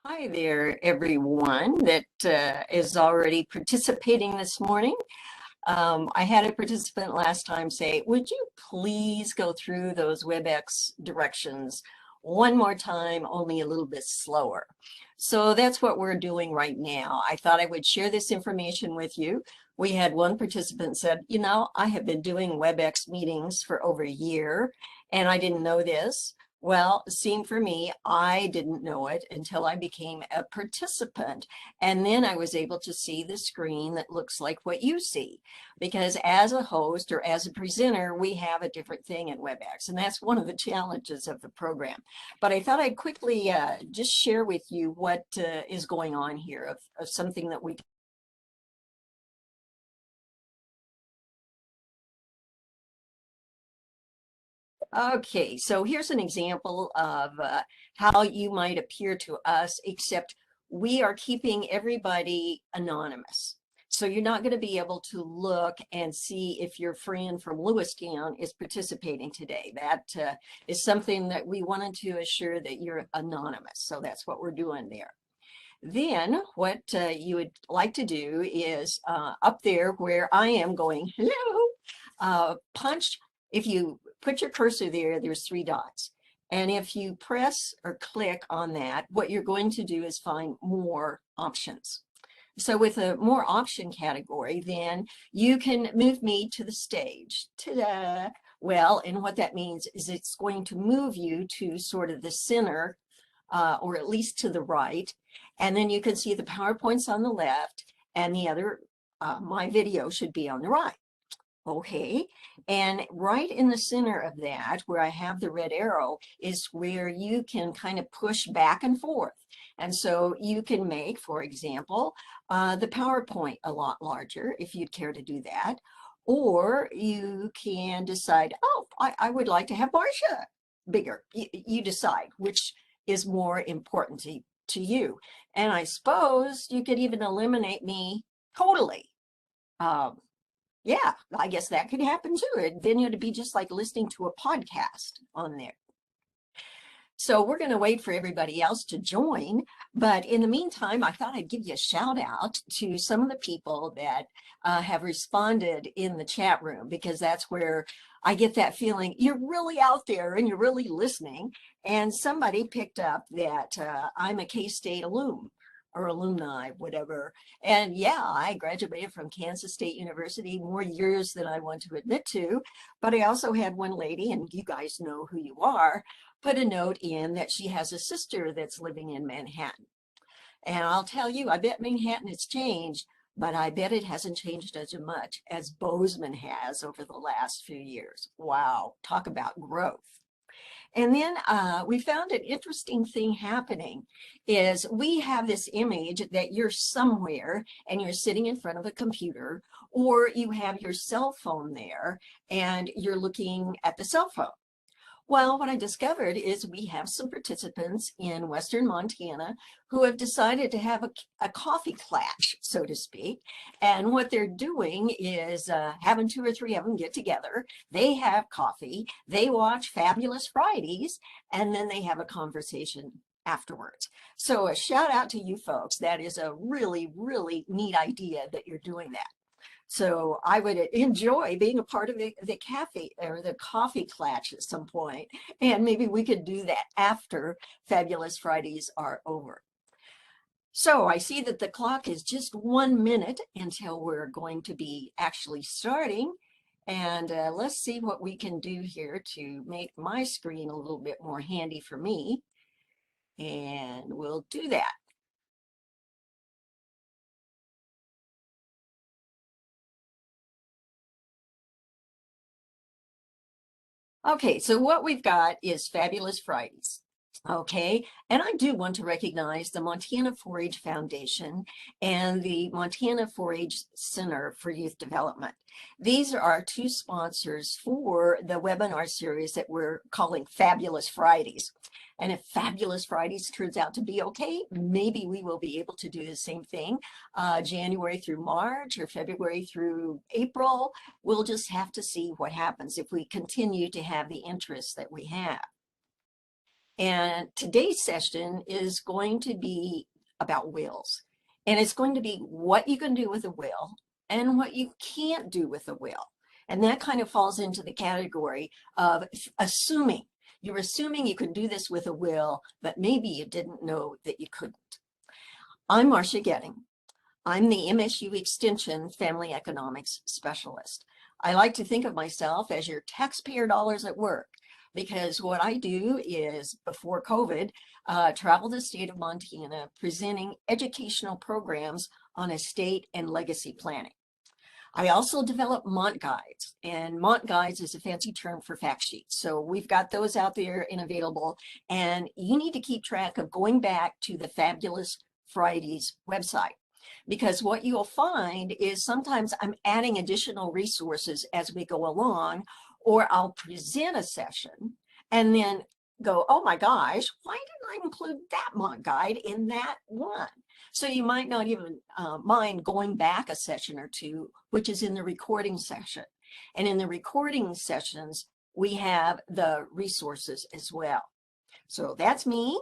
Hi there, everyone that is already participating this morning. I had a participant last time say, would you please go through those WebEx directions one more time, only a little bit slower? So that's what we're doing right now. I thought I would share this information with you. We had one participant said, I have been doing WebEx meetings for over a year and I didn't know this. Well, same for me. I didn't know it until I became a participant. And then I was able to see the screen that looks like what you see. Because as a host or as a presenter, we have a different thing in WebEx. And that's one of the challenges of the program. But I thought I'd quickly just share with you what is going on here of something that we Okay, so here's an example of how you might appear to us, except we are keeping everybody anonymous. So you're not going to be able to look and see if your friend from Lewistown is participating today. That is something that we wanted to assure that you're anonymous. So that's what we're doing there. Then what you would like to do is up there where I am going, hello, punch. If you put your cursor there, there's three dots. And if you press or click on that, what you're going to do is find more options. So with a more option category, then you can move me to the stage. Ta-da! Well, and what that means is it's going to move you to sort of the center, or at least to the right. And then you can see the PowerPoints on the left and the other, my video should be on the right. Okay, and right in the center of that, where I have the red arrow, is where you can kind of push back and forth. And so you can make, for example, the PowerPoint a lot larger if you'd care to do that. Or you can decide, oh, I would like to have Marcia bigger. You decide which is more important to you. And I suppose you could even eliminate me totally. Um, yeah, I guess that could happen too. Then it'd be just like listening to a podcast on there. So we're going to wait for everybody else to join. But in the meantime, I thought I'd give you a shout out to some of the people that have responded in the chat room, because that's where I get that feeling you're really out there and you're really listening. And somebody picked up that I'm a K-State alum or alumni, whatever. And yeah, I graduated from Kansas State University, more years than I want to admit to. But I also had one lady, and you guys know who you are, put a note in that she has a sister that's living in Manhattan. And I'll tell you, I bet Manhattan has changed, but I bet it hasn't changed as much as Bozeman has over the last few years. Wow, talk about growth. And then we found an interesting thing happening is we have this image that you're somewhere and you're sitting in front of a computer, or you have your cell phone there and you're looking at the cell phone. Well, what I discovered is we have some participants in Western Montana who have decided to have a coffee clash, so to speak. And what they're doing is having two or three of them get together. They have coffee, they watch Fabulous Fridays, and then they have a conversation afterwards. So a shout out to you folks. That is a really, really neat idea that you're doing that. So I would enjoy being a part of the cafe or the coffee clutch at some point. And maybe we could do that after Fabulous Fridays are over. So I see that the clock is just 1 minute until we're going to be actually starting. And let's see what we can do here to make my screen a little bit more handy for me. And we'll do that. Okay, so what we've got is Fabulous Fridays. Okay, and I do want to recognize the Montana 4-H Foundation and the Montana 4-H Center for Youth Development. These are our two sponsors for the webinar series that we're calling Fabulous Fridays. And if Fabulous Fridays turns out to be okay, maybe we will be able to do the same thing January through March or February through April. We'll just have to see what happens if we continue to have the interest that we have. And today's session is going to be about wills. And it's going to be what you can do with a will and what you can't do with a will. And that kind of falls into the category of assuming. You're assuming you can do this with a will, but maybe you didn't know that you couldn't. I'm Marcia Getting. I'm the MSU Extension Family Economics Specialist. I like to think of myself as your taxpayer dollars at work, because what I do is, before COVID, travel the state of Montana presenting educational programs on estate and legacy planning. I also develop Mont Guides, and Mont Guides is a fancy term for fact sheets. So we've got those out there and available, and you need to keep track of going back to the Fabulous Fridays website, because what you'll find is sometimes I'm adding additional resources as we go along, or I'll present a session and then go, oh my gosh, why didn't I include that Mont Guide in that one? So you might not even mind going back a session or two, which is in the recording session. And in the recording sessions, we have the resources as well. So that's me.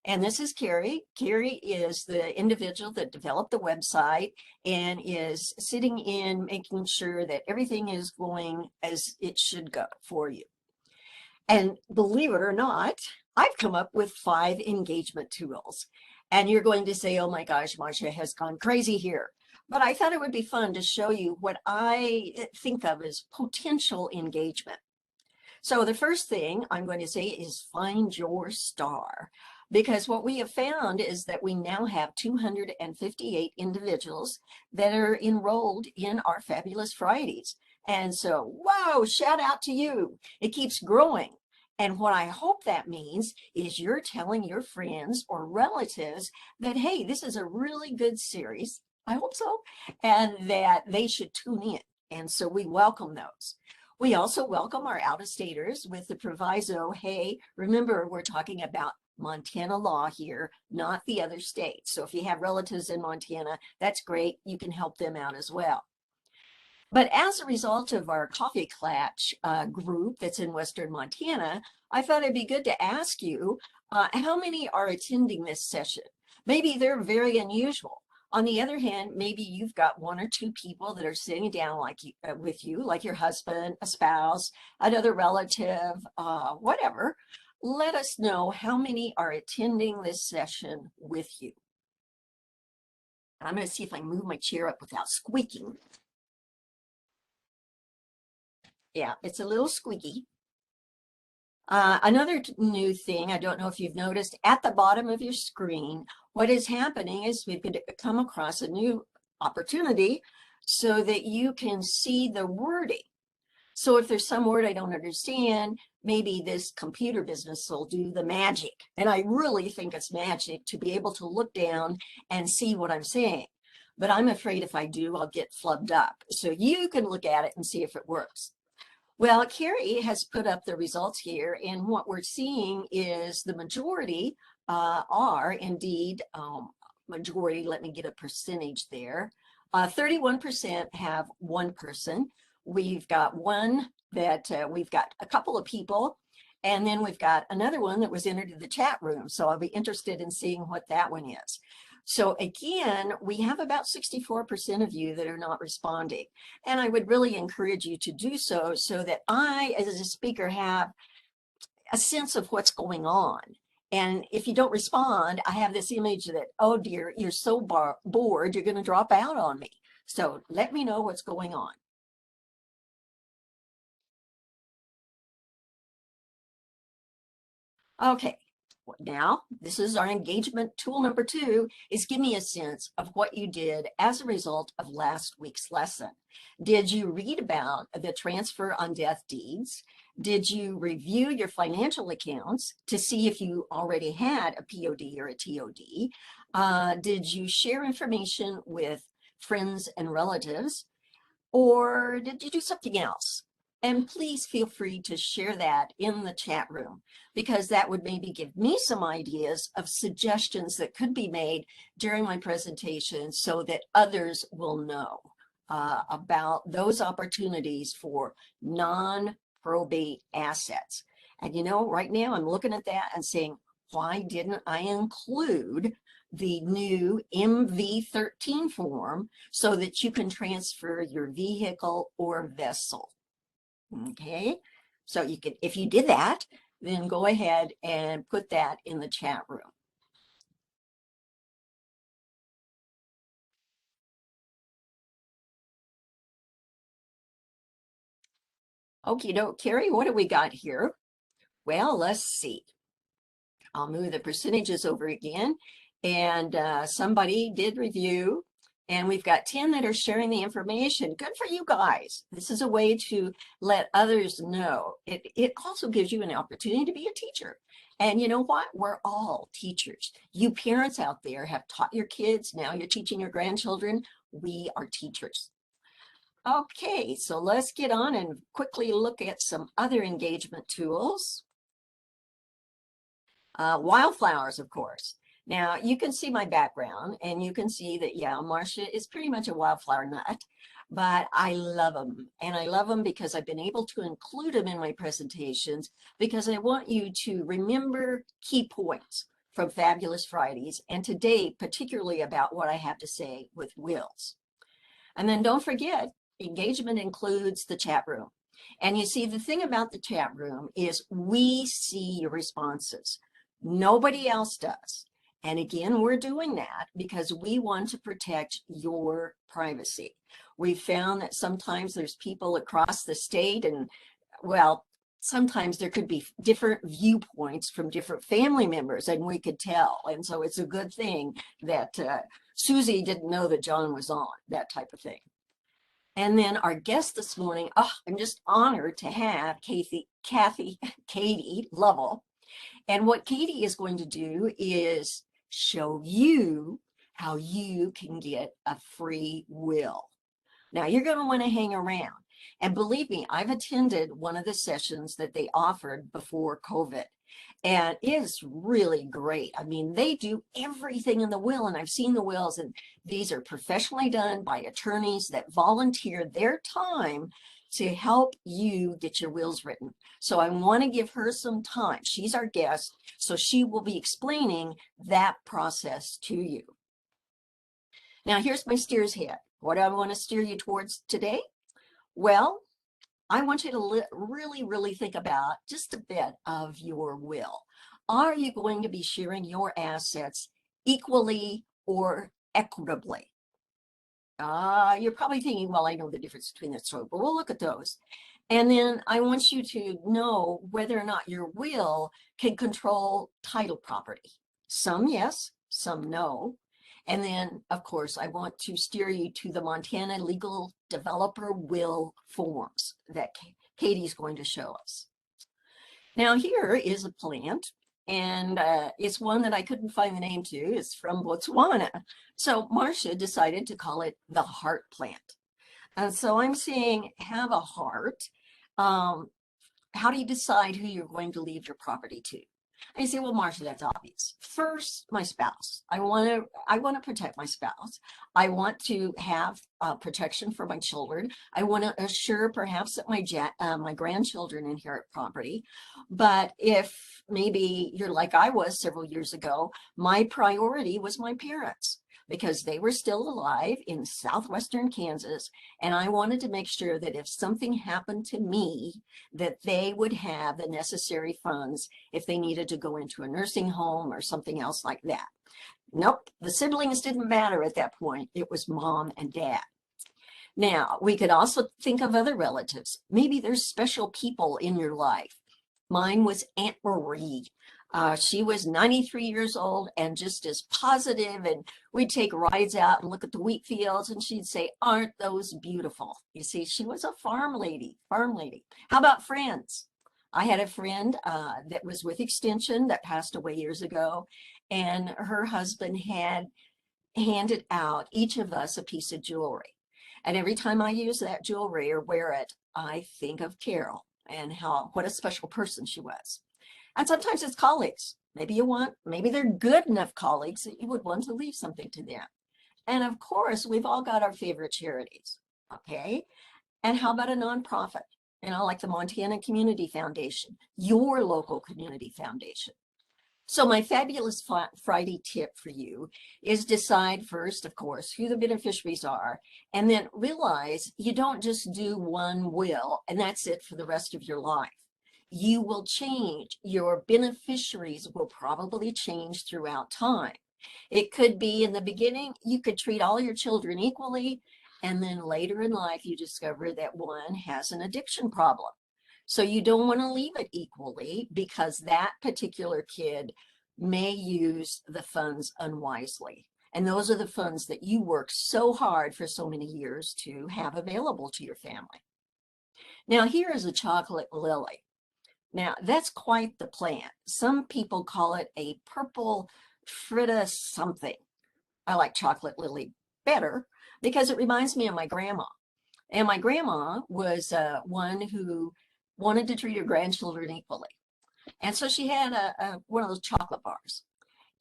And this is Carrie. Carrie is the individual that developed the website and is sitting in making sure that everything is going as it should go for you. And believe it or not, I've come up with 5 engagement tools. And you're going to say, oh my gosh, Marcia has gone crazy here. But I thought it would be fun to show you what I think of as potential engagement. So the first thing I'm going to say is find your star, because what we have found is that we now have 258 individuals that are enrolled in our Fabulous Fridays. And so, whoa, shout out to you. It keeps growing. And what I hope that means is you're telling your friends or relatives that, hey, this is a really good series. I hope so. And that they should tune in. And so we welcome those. We also welcome our out-of-staters with the proviso, hey, remember, we're talking about Montana law here, not the other states. So if you have relatives in Montana, that's great. You can help them out as well. But as a result of our Coffee Klatch group that's in Western Montana, I thought it'd be good to ask you, how many are attending this session? Maybe they're very unusual. On the other hand, maybe you've got 1 or 2 people that are sitting down like you, with you, like your husband, a spouse, another relative, whatever. Let us know how many are attending this session with you. I'm going to see if I can move my chair up without squeaking. Yeah, it's a little squeaky. Another new thing, I don't know if you've noticed, at the bottom of your screen, what is happening is we've come across a new opportunity so that you can see the wording. So if there's some word I don't understand, maybe this computer business will do the magic. And I really think it's magic to be able to look down and see what I'm saying. But I'm afraid if I do, I'll get flubbed up. So you can look at it and see if it works. Well, Carrie has put up the results here, and what we're seeing is the majority are indeed majority. Let me get a percentage there. 31% have one person. We've got one that we've got a couple of people, and then we've got another one that was entered in the chat room. So I'll be interested in seeing what that one is. So again, we have about 64% of you that are not responding. And I would really encourage you to do so, so that I, as a speaker, have a sense of what's going on. And if you don't respond, I have this image that, oh dear, you're so bored, you're going to drop out on me. So let me know what's going on. Okay. Now, this is our engagement tool number 2, is give me a sense of what you did as a result of last week's lesson. Did you read about the transfer on death deeds? Did you review your financial accounts to see if you already had a POD or a TOD? Did you share information with friends and relatives? Or did you do something else? And please feel free to share that in the chat room, because that would maybe give me some ideas of suggestions that could be made during my presentation so that others will know about those opportunities for non-probate assets. And you know, right now I'm looking at that and saying, why didn't I include the new MV13 form so that you can transfer your vehicle or vessel? Okay, so you could, if you did that, then go ahead and put that in the chat room. Okie doke, Carrie, what do we got here? Well, let's see. I'll move the percentages over again. And somebody did review, and we've got 10 that are sharing the information. Good for you guys. This is a way to let others know. It also gives you an opportunity to be a teacher. And you know what? We're all teachers. You parents out there have taught your kids. Now you're teaching your grandchildren. We are teachers. Okay, so let's get on and quickly look at some other engagement tools. Wildflowers, of course. Now, you can see my background, and you can see that, yeah, Marcia is pretty much a wildflower nut, but I love them. And I love them because I've been able to include them in my presentations because I want you to remember key points from Fabulous Fridays, and today, particularly about what I have to say with wills. And then don't forget, engagement includes the chat room. And you see, the thing about the chat room is we see your responses. Nobody else does. And again, we're doing that because we want to protect your privacy. We found that sometimes there's people across the state, and well, sometimes there could be different viewpoints from different family members, and we could tell. And so it's a good thing that Susie didn't know that John was on, that type of thing. And then our guest this morning, oh, I'm just honored to have Katy Lovell. And what Katy is going to do is show you how you can get a free will. Now, you're going to want to hang around. And believe me, I've attended one of the sessions that they offered before COVID. And it is really great. I mean, they do everything in the will, and I've seen the wills, and these are professionally done by attorneys that volunteer their time to help you get your wills written. So I want to give her some time. She's our guest, so she will be explaining that process to you. Now, here's my steer's head. What do I want to steer you towards today? Well, I want you to really think about just a bit of your will. Are you going to be sharing your assets equally or equitably? You're probably thinking, well, I know the difference between the two, but we'll look at those. And then I want you to know whether or not your will can control title property. Some yes, some no. And then, of course, I want to steer you to the Montana Legal Developer Will forms that Katy's going to show us. Now, here is a plant, and it's one that I couldn't find the name to. It's from Botswana. So Marcia decided to call it the heart plant. And so I'm saying, have a heart. How do you decide who you're going to leave your property to? And you say, well, Marcia, that's obvious. First, my spouse. I want to protect my spouse. I want to have protection for my children. I want to assure perhaps that my grandchildren inherit property. But if maybe you're like I was several years ago, my priority was my parents, because they were still alive in southwestern Kansas, and I wanted to make sure that if something happened to me, that they would have the necessary funds if they needed to go into a nursing home or something else like that. Nope, the siblings didn't matter at that point. It was mom and dad. Now, we could also think of other relatives. Maybe there's special people in your life. Mine was Aunt Marie. She was 93 years old and just as positive, and we'd take rides out and look at the wheat fields, and she'd say, aren't those beautiful? You see, she was a farm lady. How about friends? I had a friend that was with Extension that passed away years ago, and her husband had handed out each of us a piece of jewelry. And every time I use that jewelry or wear it, I think of Carol and what a special person she was. And sometimes it's colleagues. Maybe they're good enough colleagues that you would want to leave something to them. And of course, we've all got our favorite charities, okay? And how about a nonprofit? like the Montana Community Foundation, your local community foundation. So my fabulous Friday tip for you is decide first, of course, who the beneficiaries are, and then realize you don't just do one will and that's it for the rest of your life. You will change. Your beneficiaries will probably change throughout time. It could be in the beginning, you could treat all your children equally, and then later in life, you discover that one has an addiction problem. So you don't want to leave it equally because that particular kid may use the funds unwisely. And those are the funds that you worked so hard for so many years to have available to your family. Now, here is a chocolate lily. Now, that's quite the plant. Some people call it a purple fritta something. I like chocolate lily better because it reminds me of my grandma. And my grandma was one who wanted to treat her grandchildren equally. And so she had one of those chocolate bars.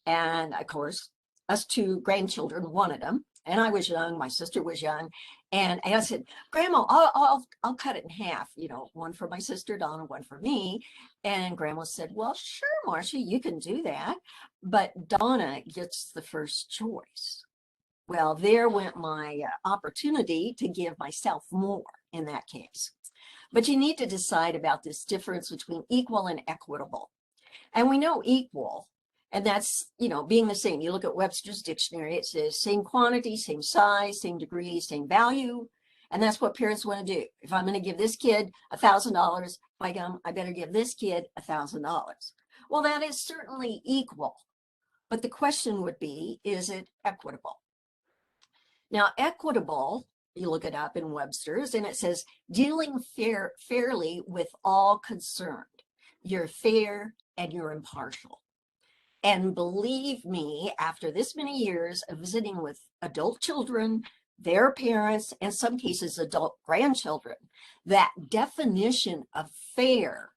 And of course, us two grandchildren wanted them. And I was young, my sister was young. And I said, Grandma, I'll cut it in half, one for my sister Donna, one for me. And Grandma said, well, sure, Marcia, you can do that. But Donna gets the first choice. Well, there went my opportunity to give myself more in that case. But you need to decide about this difference between equal and equitable. And we know equal, and that's, being the same. You look at Webster's dictionary, it says same quantity, same size, same degree, same value. And that's what parents want to do. If I'm going to give this kid $1,000, I better give this kid $1,000. Well, that is certainly equal. But the question would be, is it equitable? Now, equitable, you look it up in Webster's, and it says dealing fairly with all concerned. You're fair and you're impartial. And believe me, after this many years of visiting with adult children, their parents, and some cases adult grandchildren, that definition of fair,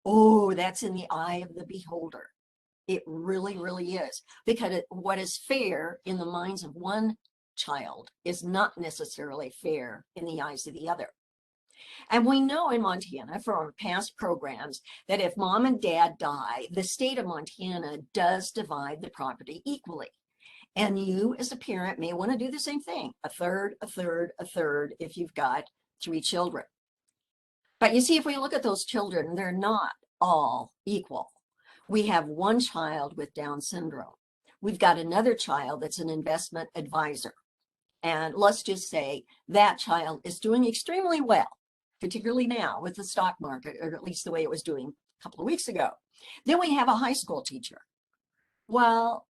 that's in the eye of the beholder. It really, really is. Because what is fair in the minds of one child is not necessarily fair in the eyes of the other. And we know in Montana from our past programs that if mom and dad die, the state of Montana does divide the property equally. And you as a parent may want to do the same thing, a third, a third, a third, if you've got 3 children. But you see, if we look at those children, they're not all equal. We have one child with Down syndrome. We've got another child that's an investment advisor. And let's just say that child is doing extremely well, particularly now with the stock market, or at least the way it was doing a couple of weeks ago. Then we have a high school teacher. Well,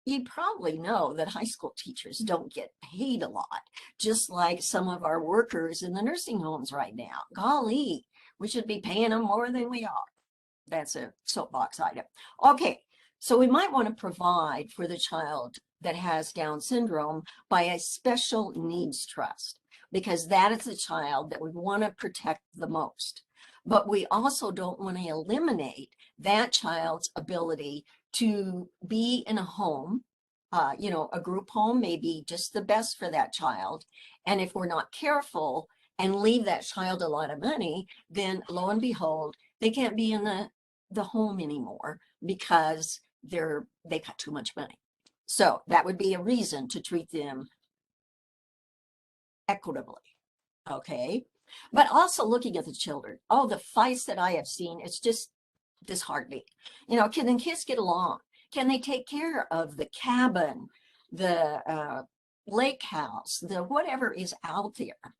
you probably know that high school teachers don't get paid a lot, just like some of our workers in the nursing homes right now. Golly, we should be paying them more than we are. That's a soapbox item. Okay, so we might want to provide for the child that has Down syndrome by a special needs trust, because that is the child that we want to protect the most. But we also don't want to eliminate that child's ability to be in a home. A group home may be just the best for that child. And if we're not careful and leave that child a lot of money, then lo and behold, they can't be in the home anymore because they got too much money. So that would be a reason to treat them equitably, okay? But also looking at the children, the fights that I have seen, it's just disheartening. Can the kids get along? Can they take care of the cabin, the lake house, the whatever is out there?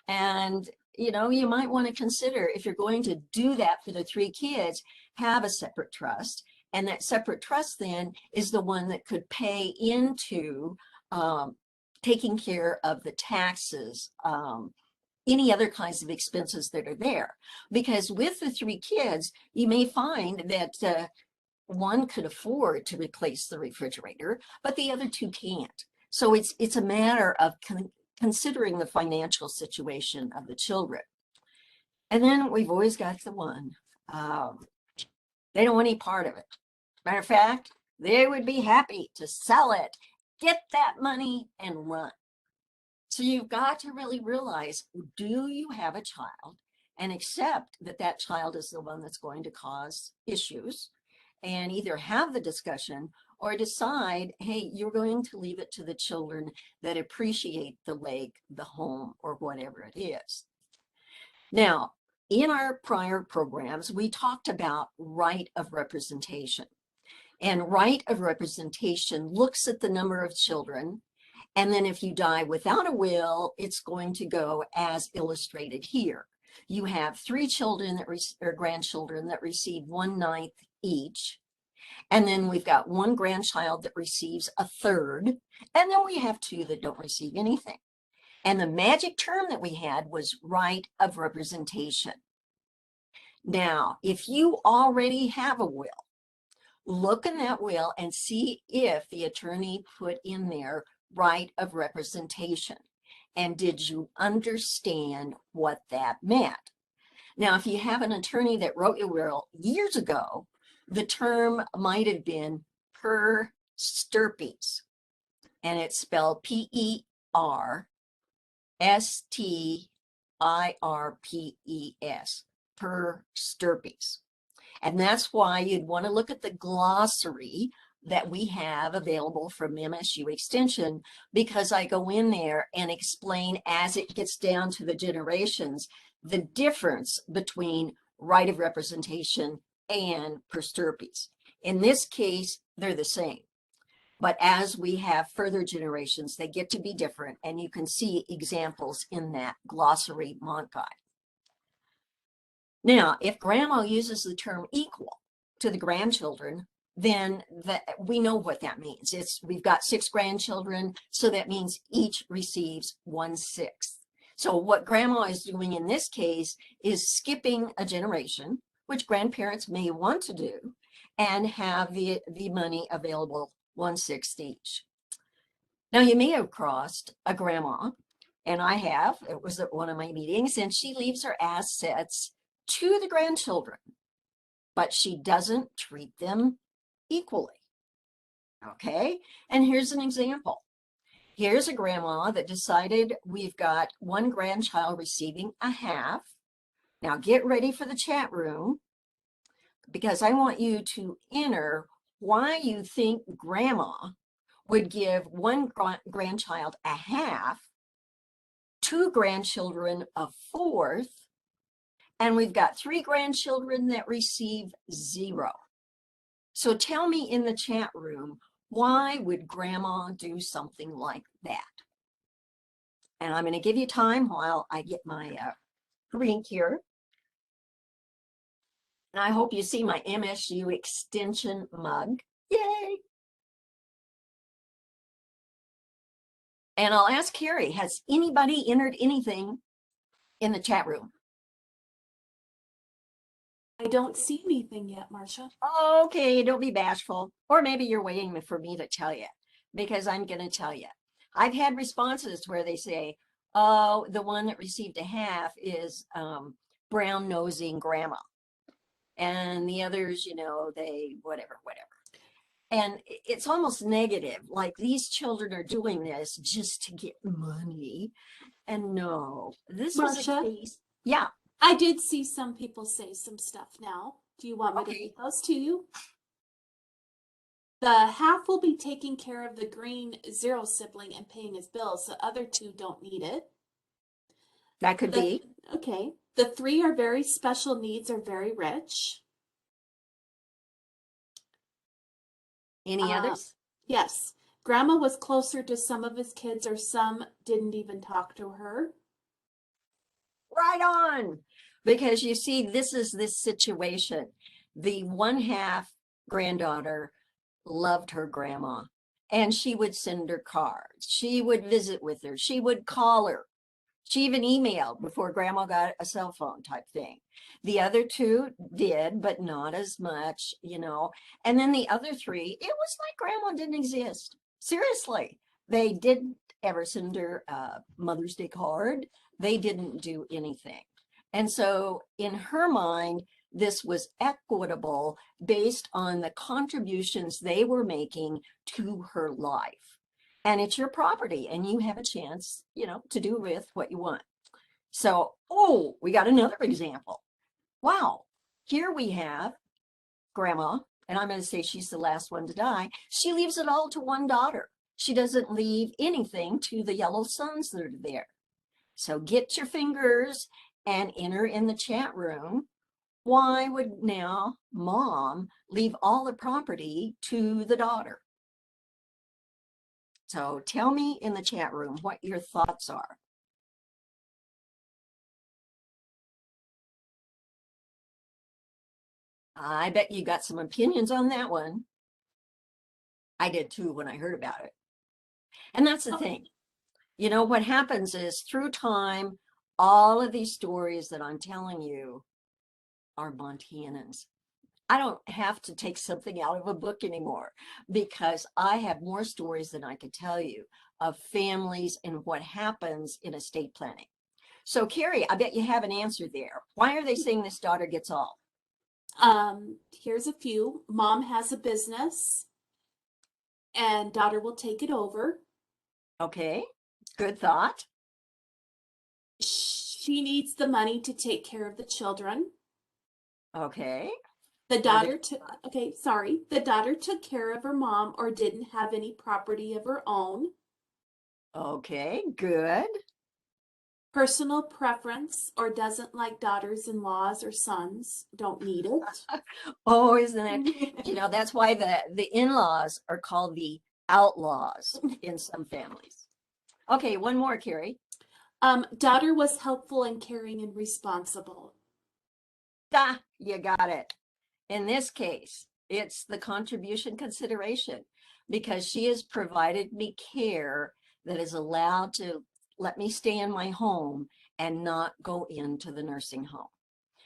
And, you might want to consider, if you're going to do that for the 3 kids, have a separate trust. And that separate trust then is the one that could pay into taking care of the taxes, any other kinds of expenses that are there. Because with the 3 kids, you may find that one could afford to replace the refrigerator, but the other 2 can't. So it's a matter of considering the financial situation of the children. And then we've always got the one, they don't want any part of it. Matter of fact, they would be happy to sell it, get that money, and run. So you've got to really realize, do you have a child and accept that that child is the one that's going to cause issues, and either have the discussion or decide, hey, you're going to leave it to the children that appreciate the lake, the home, or whatever it is. Now, in our prior programs, we talked about right of representation. And right of representation looks at the number of children. And then if you die without a will, it's going to go as illustrated here. You have 3 children that or grandchildren that receive 1/9 each. And then we've got 1 grandchild that receives 1/3. And then we have 2 that don't receive anything. And the magic term that we had was right of representation. Now, if you already have a will, look in that will and see if the attorney put in there right of representation. And did you understand what that meant? Now, if you have an attorney that wrote your will years ago, the term might have been per stirpes, and it's spelled PERSTIRPES, per stirpes. And that's why you'd want to look at the glossary that we have available from MSU Extension, because I go in there and explain as it gets down to the generations, the difference between right of representation and per stirpes. In this case, they're the same. But as we have further generations, they get to be different, and you can see examples in that glossary Mont Guide. Now, if grandma uses the term equal to the grandchildren, then we know what that means. We've got 6 grandchildren, so that means each receives 1/6. So what grandma is doing in this case is skipping a generation, which grandparents may want to do, and have the money available 1/6 each. Now, you may have crossed a grandma, and I have. It was at one of my meetings, and she leaves her assets to the grandchildren, but she doesn't treat them equally. Okay, and here's an example. Here's a grandma that decided we've got 1 grandchild receiving 1/2. Now get ready for the chat room, because I want you to enter why you think grandma would give 1 grandchild 1/2, 2 grandchildren 1/4, and we've got 3 grandchildren that receive 0. So tell me in the chat room, why would grandma do something like that? And I'm going to give you time while I get my drink here. And I hope you see my MSU Extension mug. Yay! And I'll ask Carrie, has anybody entered anything in the chat room? I don't see anything yet, Marcia. Okay, don't be bashful. Or maybe you're waiting for me to tell you, because I'm going to tell you. I've had responses where they say, oh, the one that received 1/2 is brown-nosing grandma. And the others, you know, they whatever. And it's almost negative, like these children are doing this just to get money. And no, this was a case. Yeah. I did see some people say some stuff now. Do you want me to read those to you? The 1/2 will be taking care of the green 0 sibling and paying his bills. The other 2 don't need it. That could be. Okay. The 3 are very special needs, are very rich. Any others? Yes. Grandma was closer to some of his kids, or some didn't even talk to her. Right on. Because you see, this is this situation. The 1/2 granddaughter loved her grandma, and she would send her cards. She would visit with her. She would call her. She even emailed before grandma got a cell phone type thing. The other 2 did, but not as much, you know. And then the other 3, it was like grandma didn't exist. Seriously. They didn't ever send her a Mother's Day card. They didn't do anything. And so in her mind, this was equitable based on the contributions they were making to her life. And it's your property, and you have a chance, you know, to do with what you want. So, oh, we got another example. Wow. Here we have grandma, and I'm going to say she's the last one to die. She leaves it all to one daughter. She doesn't leave anything to the yellow sons that are there. So get your fingers and enter in the chat room. Why would now mom leave all the property to the daughter? So tell me in the chat room what your thoughts are. I bet you got some opinions on that one. I did too when I heard about it. And that's the thing. You know, what happens is through time, all of these stories that I'm telling you are Montanans. I don't have to take something out of a book anymore because I have more stories than I could tell you of families and what happens in estate planning. So, Carrie, I bet you have an answer there. Why are they saying this daughter gets all? Here's a few. Mom has a business and daughter will take it over. Okay, good thought. She needs the money to take care of the children. Okay. The daughter took, okay, sorry. The daughter took care of her mom or didn't have any property of her own. Okay, good. Personal preference or doesn't like daughters-in-laws or sons. Don't need it. Oh, isn't it? You know, that's why the in-laws are called the outlaws in some families. Okay, one more, Carrie. Daughter was helpful and caring and responsible. You got it. In this case, it's the contribution consideration because she has provided me care that is allowed to let me stay in my home and not go into the nursing home.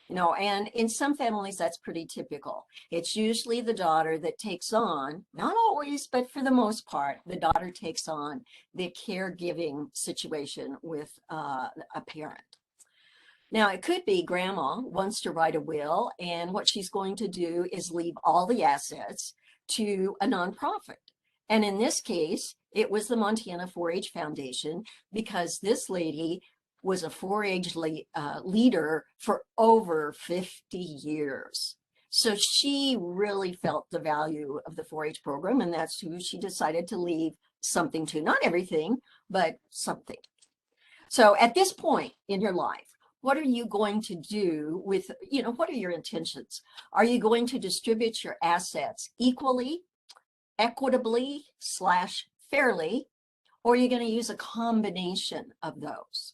You know, and in some families, that's pretty typical. It's usually the daughter that takes on, not always, but for the most part, the daughter takes on the caregiving situation with a parent. Now, it could be grandma wants to write a will, and what she's going to do is leave all the assets to a nonprofit. And in this case, it was the Montana 4-H Foundation because this lady was a 4-H leader for over 50 years. So she really felt the value of the 4-H program, and that's who she decided to leave something to. Not everything, but something. So at this point in your life, what are you going to do with, you know, what are your intentions? Are you going to distribute your assets equally, equitably / fairly, or are you going to use a combination of those?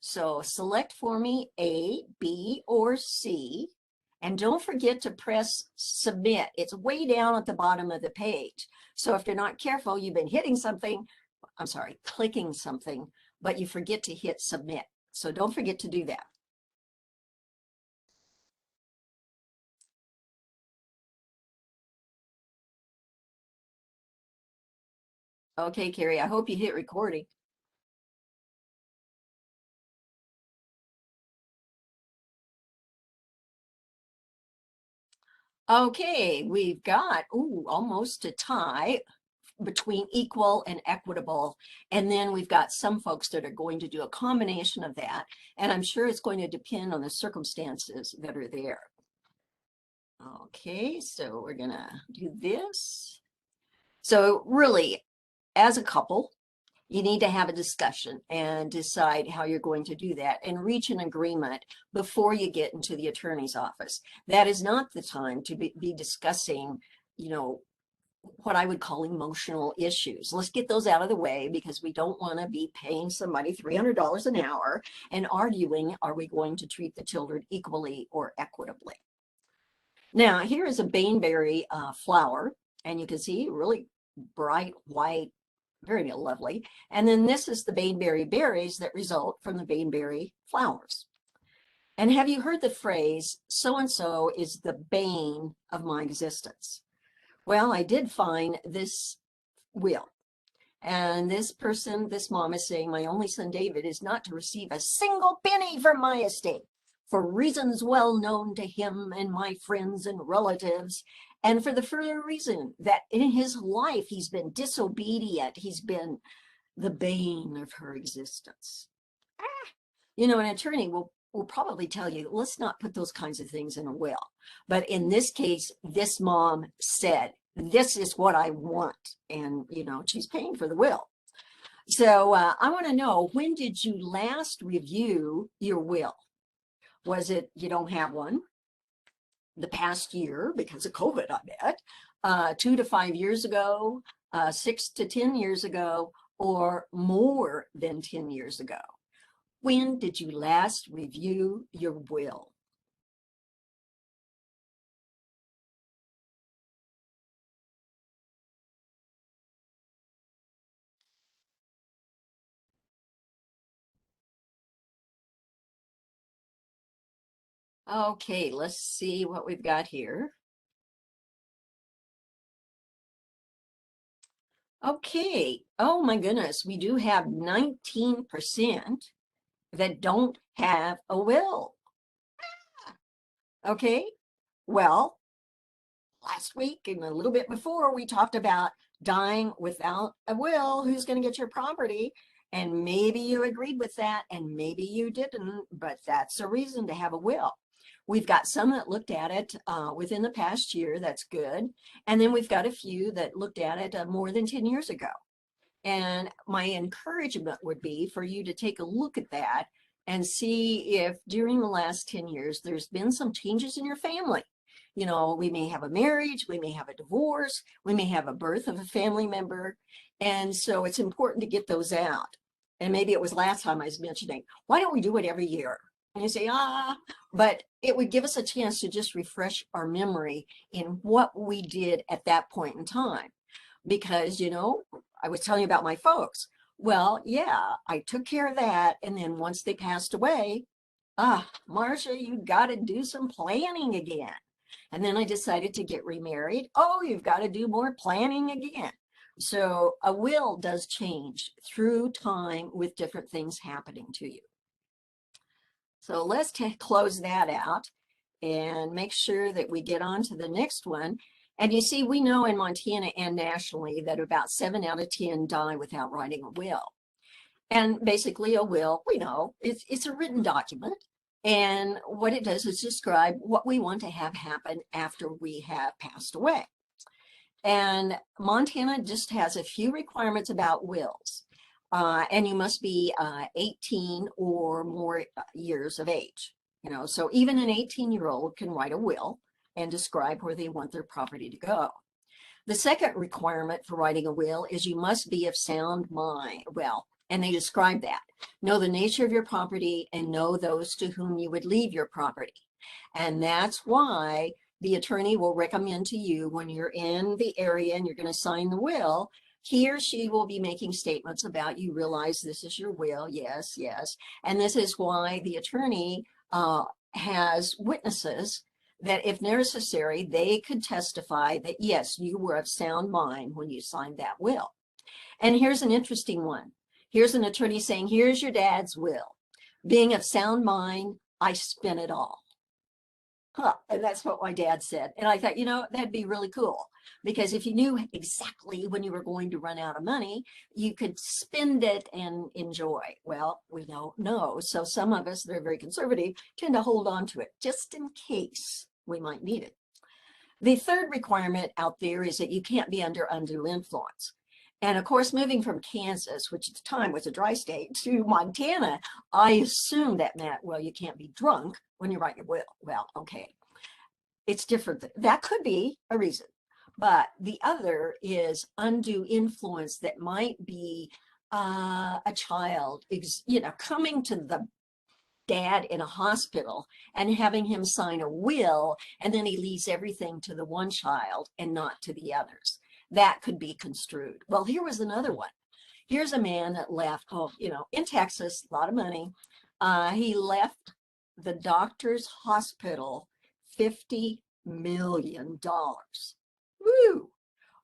So select for me A, B, or C, and don't forget to press submit. It's way down at the bottom of the page. So if you're not careful, you've been hitting something, I'm sorry, clicking something, but you forget to hit submit. So don't forget to do that. Okay, Carrie, I hope you hit recording. Okay, we've got, almost a tie between equal and equitable. And then we've got some folks that are going to do a combination of that. And I'm sure it's going to depend on the circumstances that are there. Okay, so we're gonna do this. So really, as a couple, you need to have a discussion and decide how you're going to do that and reach an agreement before you get into the attorney's office. That is not the time to be discussing, you know, what I would call emotional issues. Let's get those out of the way because we don't want to be paying somebody $300 an hour and arguing, are we going to treat the children equally or equitably? Now, here is a baneberry flower, and you can see really bright white, very lovely. And then this is the baneberry berries that result from the baneberry flowers. And have you heard the phrase, so-and-so is the bane of my existence? Well, I did find this will. And this person, this mom is saying, my only son David is not to receive a single penny from my estate for reasons well known to him and my friends and relatives. And for the further reason that in his life, he's been disobedient. He's been the bane of her existence. You know, an attorney will probably tell you, let's not put those kinds of things in a will. But in this case, this mom said, this is what I want. And, you know, she's paying for the will. So I want to know, when did you last review your will? Was it you don't have one? The past year because of COVID, I bet, 2 to 5 years ago, 6 to 10 years ago, or more than 10 years ago? When did you last review your will? Okay, let's see what we've got here. Okay, oh my goodness, we do have 19% that don't have a will. Okay, well, last week and a little bit before, we talked about dying without a will. Who's going to get your property? And maybe you agreed with that and maybe you didn't, but that's a reason to have a will. We've got some that looked at it within the past year. That's good. And then we've got a few that looked at it more than 10 years ago. And my encouragement would be for you to take a look at that and see if during the last 10 years, there's been some changes in your family. You know, we may have a marriage, we may have a divorce, we may have a birth of a family member. And so it's important to get those out. And maybe it was last time I was mentioning, why don't we do it every year? And you say, but it would give us a chance to just refresh our memory in what we did at that point in time. Because, you know, I was telling you about my folks. Well, yeah, I took care of that. And then once they passed away, Marcia, you got to do some planning again. And then I decided to get remarried. Oh, you've got to do more planning again. So a will does change through time with different things happening to you. So let's close that out and make sure that we get on to the next one. And you see, we know in Montana and nationally that about 7 out of 10 die without writing a will. And basically a will, we know, it's a written document. And what it does is describe what we want to have happen after we have passed away. And Montana just has a few requirements about wills. And you must be 18 or more years of age. You know, so even an 18-year-old can write a will and describe where they want their property to go. The second requirement for writing a will is you must be of sound mind. Well, and they describe that. Know the nature of your property and know those to whom you would leave your property. And that's why the attorney will recommend to you when you're in the area and you're going to sign the will, he or she will be making statements about you realize this is your will. Yes, yes. And this is why the attorney has witnesses that if necessary, they could testify that, yes, you were of sound mind when you signed that will. And here's an interesting one. Here's an attorney saying, here's your dad's will. Being of sound mind, I spent it all. And that's what my dad said. And I thought, you know, that'd be really cool. Because if you knew exactly when you were going to run out of money, you could spend it and enjoy. Well, we don't know. So some of us that are very conservative tend to hold on to it just in case we might need it. The third requirement out there is that you can't be under undue influence. And of course, moving from Kansas, which at the time was a dry state, to Montana, I assumed that meant, well, you can't be drunk when you write your will. Well, okay. It's different. That could be a reason. But the other is undue influence that might be a child, you know, coming to the dad in a hospital and having him sign a will, and then he leaves everything to the one child and not to the others. That could be construed. Well, here was another one. Here's a man that left, you know, in Texas, a lot of money. He left the doctor's hospital $50 million. Woo!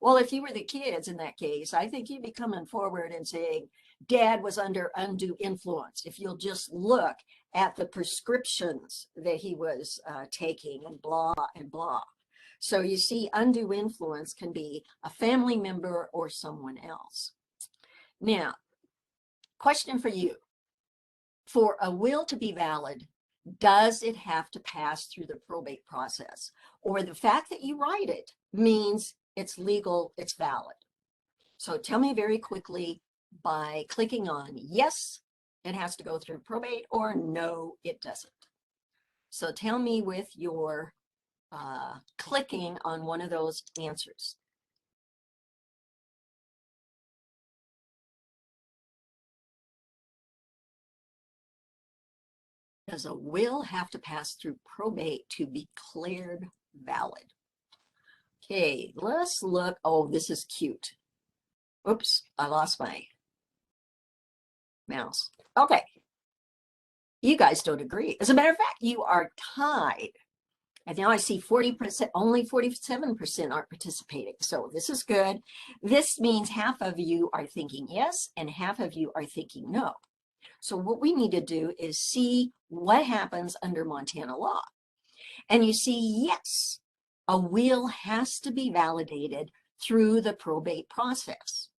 Well, if you were the kids in that case, I think you'd be coming forward and saying, Dad was under undue influence. If you'll just look at the prescriptions that he was taking and blah and blah. So you see, undue influence can be a family member or someone else. Now, question for you. For a will to be valid, does it have to pass through the probate process? Or the fact that you write it means it's legal, it's valid? So tell me very quickly by clicking on yes, it has to go through probate, or no, it doesn't. So tell me with your clicking on one of those answers. Does a will have to pass through probate to be declared valid? Okay, let's look. Oh, this is cute. Oops, I lost my mouse. Okay, you guys don't agree. As a matter of fact, you are tied. And now I see 40%, only 47% aren't participating. So this is good. This means half of you are thinking yes, and half of you are thinking no. So what we need to do is see what happens under Montana law. And you see, yes, a will has to be validated through the probate process.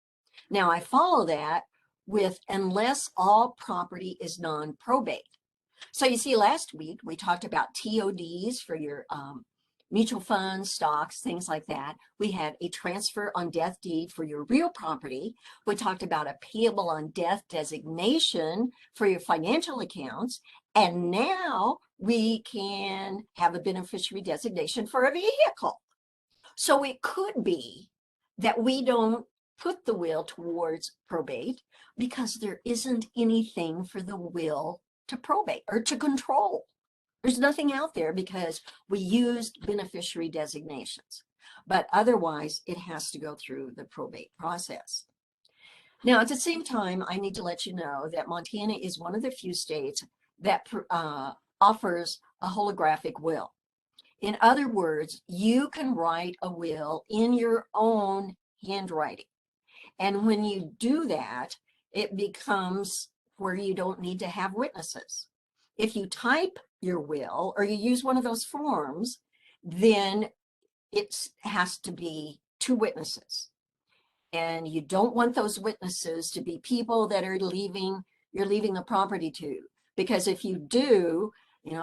Now I follow that with unless all property is non-probate. So you see, last week we talked about TODs for your mutual funds, stocks, things like that. We had a transfer on death deed for your real property. We talked about a payable on death designation for your financial accounts. And now we can have a beneficiary designation for a vehicle. So it could be that we don't put the will towards probate because there isn't anything for the will to probate or to control. There's nothing out there because we used beneficiary designations, but otherwise it has to go through the probate process. Now, at the same time, I need to let you know that Montana is one of the few states that offers a holographic will. In other words, you can write a will in your own handwriting. And when you do that, it becomes where you don't need to have witnesses. If you type your will or you use one of those forms, then it has to be 2 witnesses. And you don't want those witnesses to be people that are you're leaving the property to. Because if you do,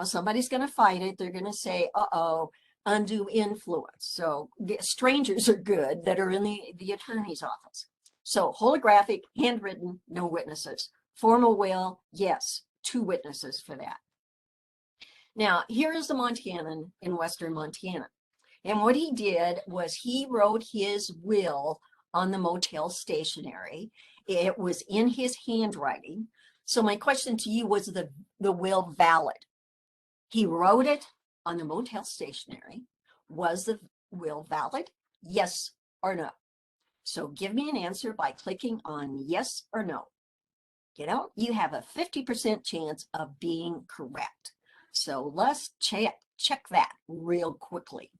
somebody's going to fight it. They're going to say, uh-oh, undue influence. So strangers are good that are in the attorney's office. So holographic, handwritten, no witnesses. Formal will, yes, 2 witnesses for that. Now, here is the Montanan in Western Montana. And what he did was he wrote his will on the motel stationery. It was in his handwriting. So my question to you, was the will valid? He wrote it on the motel stationery. Was the will valid? Yes or no? So give me an answer by clicking on yes or no. You have a 50% chance of being correct. So let's check that real quickly.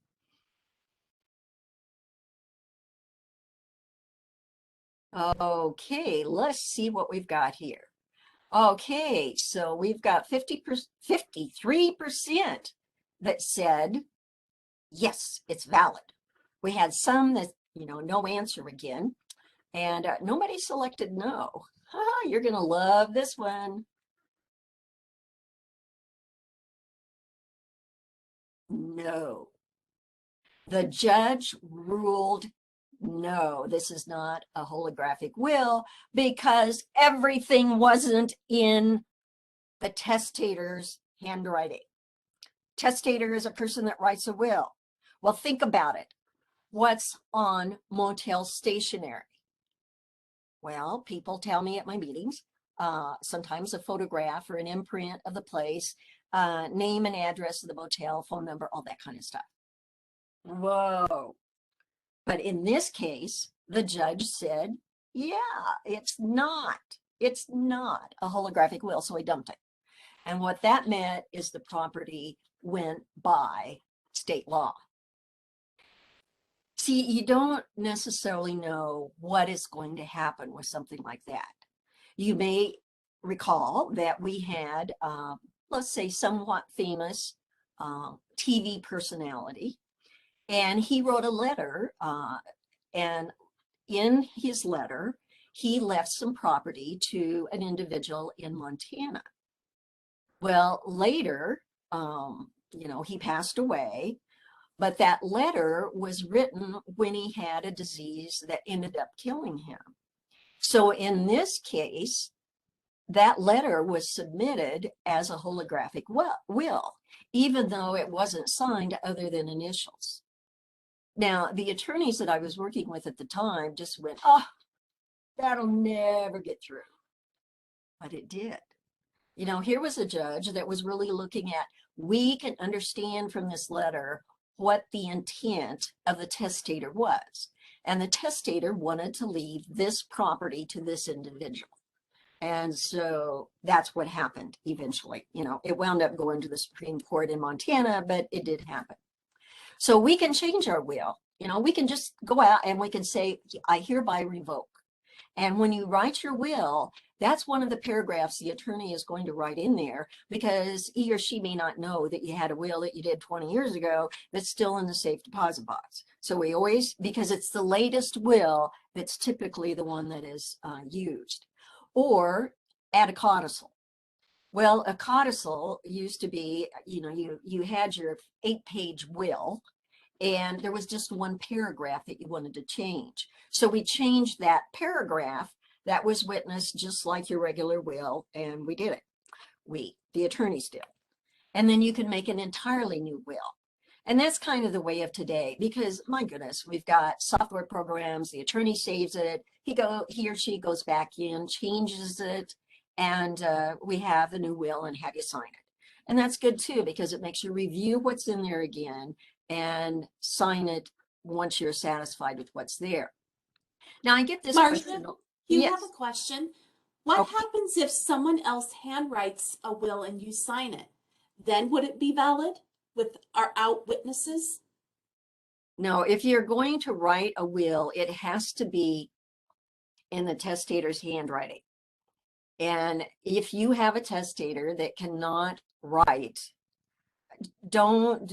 Okay, let's see what we've got here. Okay, so we've got 53% that said, yes, it's valid. We had some that, no answer again, and nobody selected no. You're going to love this one. No. The judge ruled no, this is not a holographic will because everything wasn't in the testator's handwriting. Testator is a person that writes a will. Well, think about it. What's on motel stationery? Well, people tell me at my meetings, sometimes a photograph or an imprint of the place, name and address of the motel, phone number, all that kind of stuff. Whoa. But in this case, the judge said, yeah, it's not a holographic will, so he dumped it. And what that meant is the property went by state law. See, you don't necessarily know what is going to happen with something like that. You may recall that we had, let's say, somewhat famous TV personality, and he wrote a letter, and in his letter, he left some property to an individual in Montana. Well, later, he passed away, but that letter was written when he had a disease that ended up killing him. So in this case, that letter was submitted as a holographic will, even though it wasn't signed other than initials. Now, the attorneys that I was working with at the time just went, oh, that'll never get through. But it did. Here was a judge that was really looking at, we can understand from this letter what the intent of the testator was. And the testator wanted to leave this property to this individual. And so that's what happened eventually. It wound up going to the Supreme Court in Montana, but it did happen. So we can change our will. We can just go out and we can say, I hereby revoke. And when you write your will, that's one of the paragraphs the attorney is going to write in there, because he or she may not know that you had a will that you did 20 years ago that's still in the safe deposit box. So we always, because it's the latest will, that's typically the one that is used. Or add a codicil. Well, a codicil used to be, you had your 8-page will, and there was just one paragraph that you wanted to change. So we changed that paragraph that was witnessed just like your regular will, and we did it. The attorneys did. And then you can make an entirely new will. And that's kind of the way of today, because my goodness, we've got software programs, the attorney saves it, he or she goes back in, changes it, and we have the new will and have you sign it. And that's good too, because it makes you review what's in there again and sign it once you're satisfied with what's there. Now I get this Marcia, question. you Yes. have a question. What Okay. happens if someone else handwrites a will and you sign it? Then would it be valid with our out witnesses? No, if you're going to write a will, it has to be in the testator's handwriting. And if you have a testator that cannot write, don't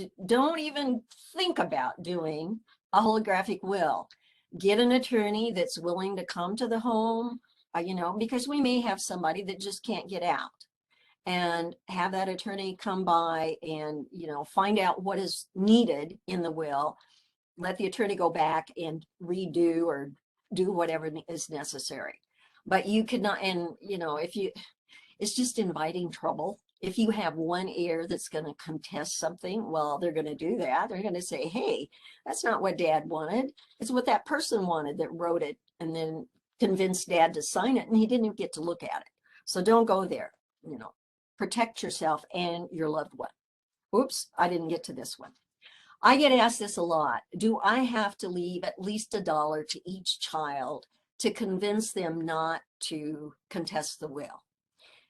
even think about doing a holographic will. Get an attorney that's willing to come to the home, because we may have somebody that just can't get out, and have that attorney come by and, find out what is needed in the will. Let the attorney go back and redo or do whatever is necessary. But you could not, and it's just inviting trouble. If you have one heir that's going to contest something, well, they're going to do that. They're going to say, hey, that's not what dad wanted. It's what that person wanted that wrote it and then convinced dad to sign it, and he didn't even get to look at it. So don't go there. Protect yourself and your loved one. Oops, I didn't get to this one. I get asked this a lot. Do I have to leave at least $1 to each child to convince them not to contest the will?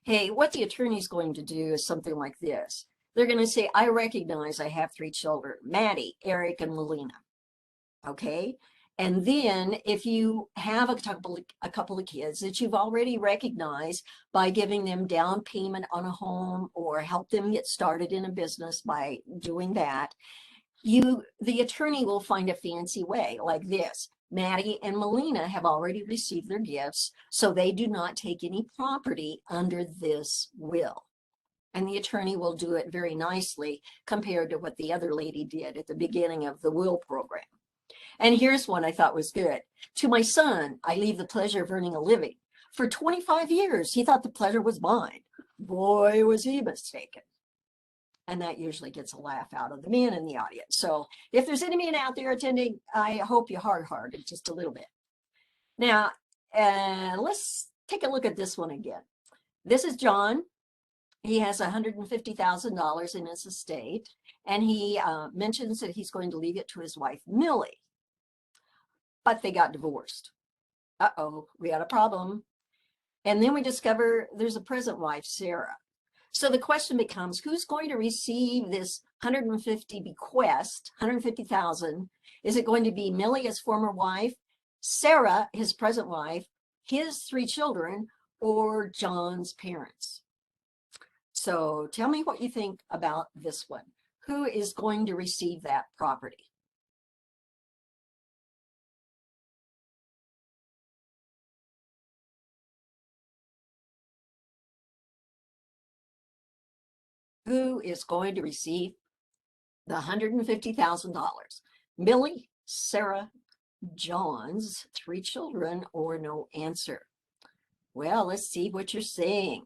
Hey, what the attorney's going to do is something like this. They're going to say, I recognize I have 3 children, Maddie, Eric, and Melina. Okay. And then if you have a couple of kids that you've already recognized by giving them down payment on a home or help them get started in a business by doing that, the attorney will find a fancy way like this. Maddie and Melina have already received their gifts, so they do not take any property under this will. And the attorney will do it very nicely compared to what the other lady did at the beginning of the will program. And here's one I thought was good. To my son, I leave the pleasure of earning a living. For 25 years, he thought the pleasure was mine. Boy, was he mistaken. And that usually gets a laugh out of the men in the audience. So if there's any men out there attending, I hope you hard-hearted just a little bit. Now, let's take a look at this one again. This is John. He has $150,000 in his estate, and he mentions that he's going to leave it to his wife, Millie. But they got divorced. Uh-oh, we had a problem. And then we discover there's a present wife, Sarah. So the question becomes, who's going to receive this 150 bequest, 150,000? Is it going to be Millie, his former wife, Sarah, his present wife, his 3 children, or John's parents? So tell me what you think about this one. Who is going to receive that property? who is going to receive the $150,000? Millie, Sarah, John's 3 children, or no answer? Well, let's see what you're saying.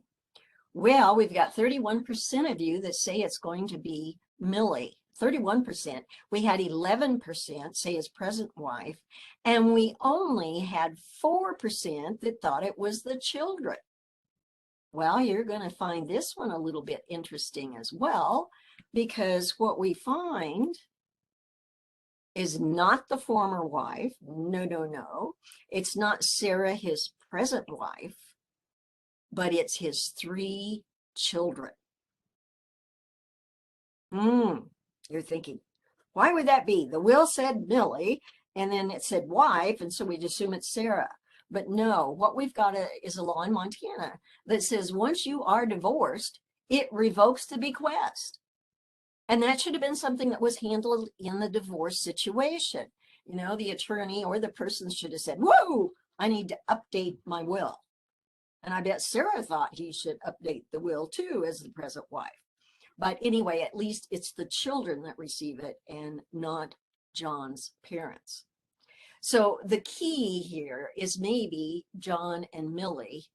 Well, we've got 31% of you that say it's going to be Millie. 31%. We had 11% say his present wife, and we only had 4% that thought it was the children. Well, you're going to find this one a little bit interesting as well, because what we find is not the former wife. No, no, no. It's not Sarah, his present wife, but it's his 3 children. You're thinking, why would that be? The will said Millie, and then it said wife, and so we'd assume it's Sarah. But no, what we've got is a law in Montana that says once you are divorced, it revokes the bequest. And that should have been something that was handled in the divorce situation. You know, the attorney or the person should have said, whoa, I need to update my will. And I bet Sarah thought he should update the will too as the present wife. But anyway, at least it's the children that receive it and not John's parents. So the key here is maybe John and Millie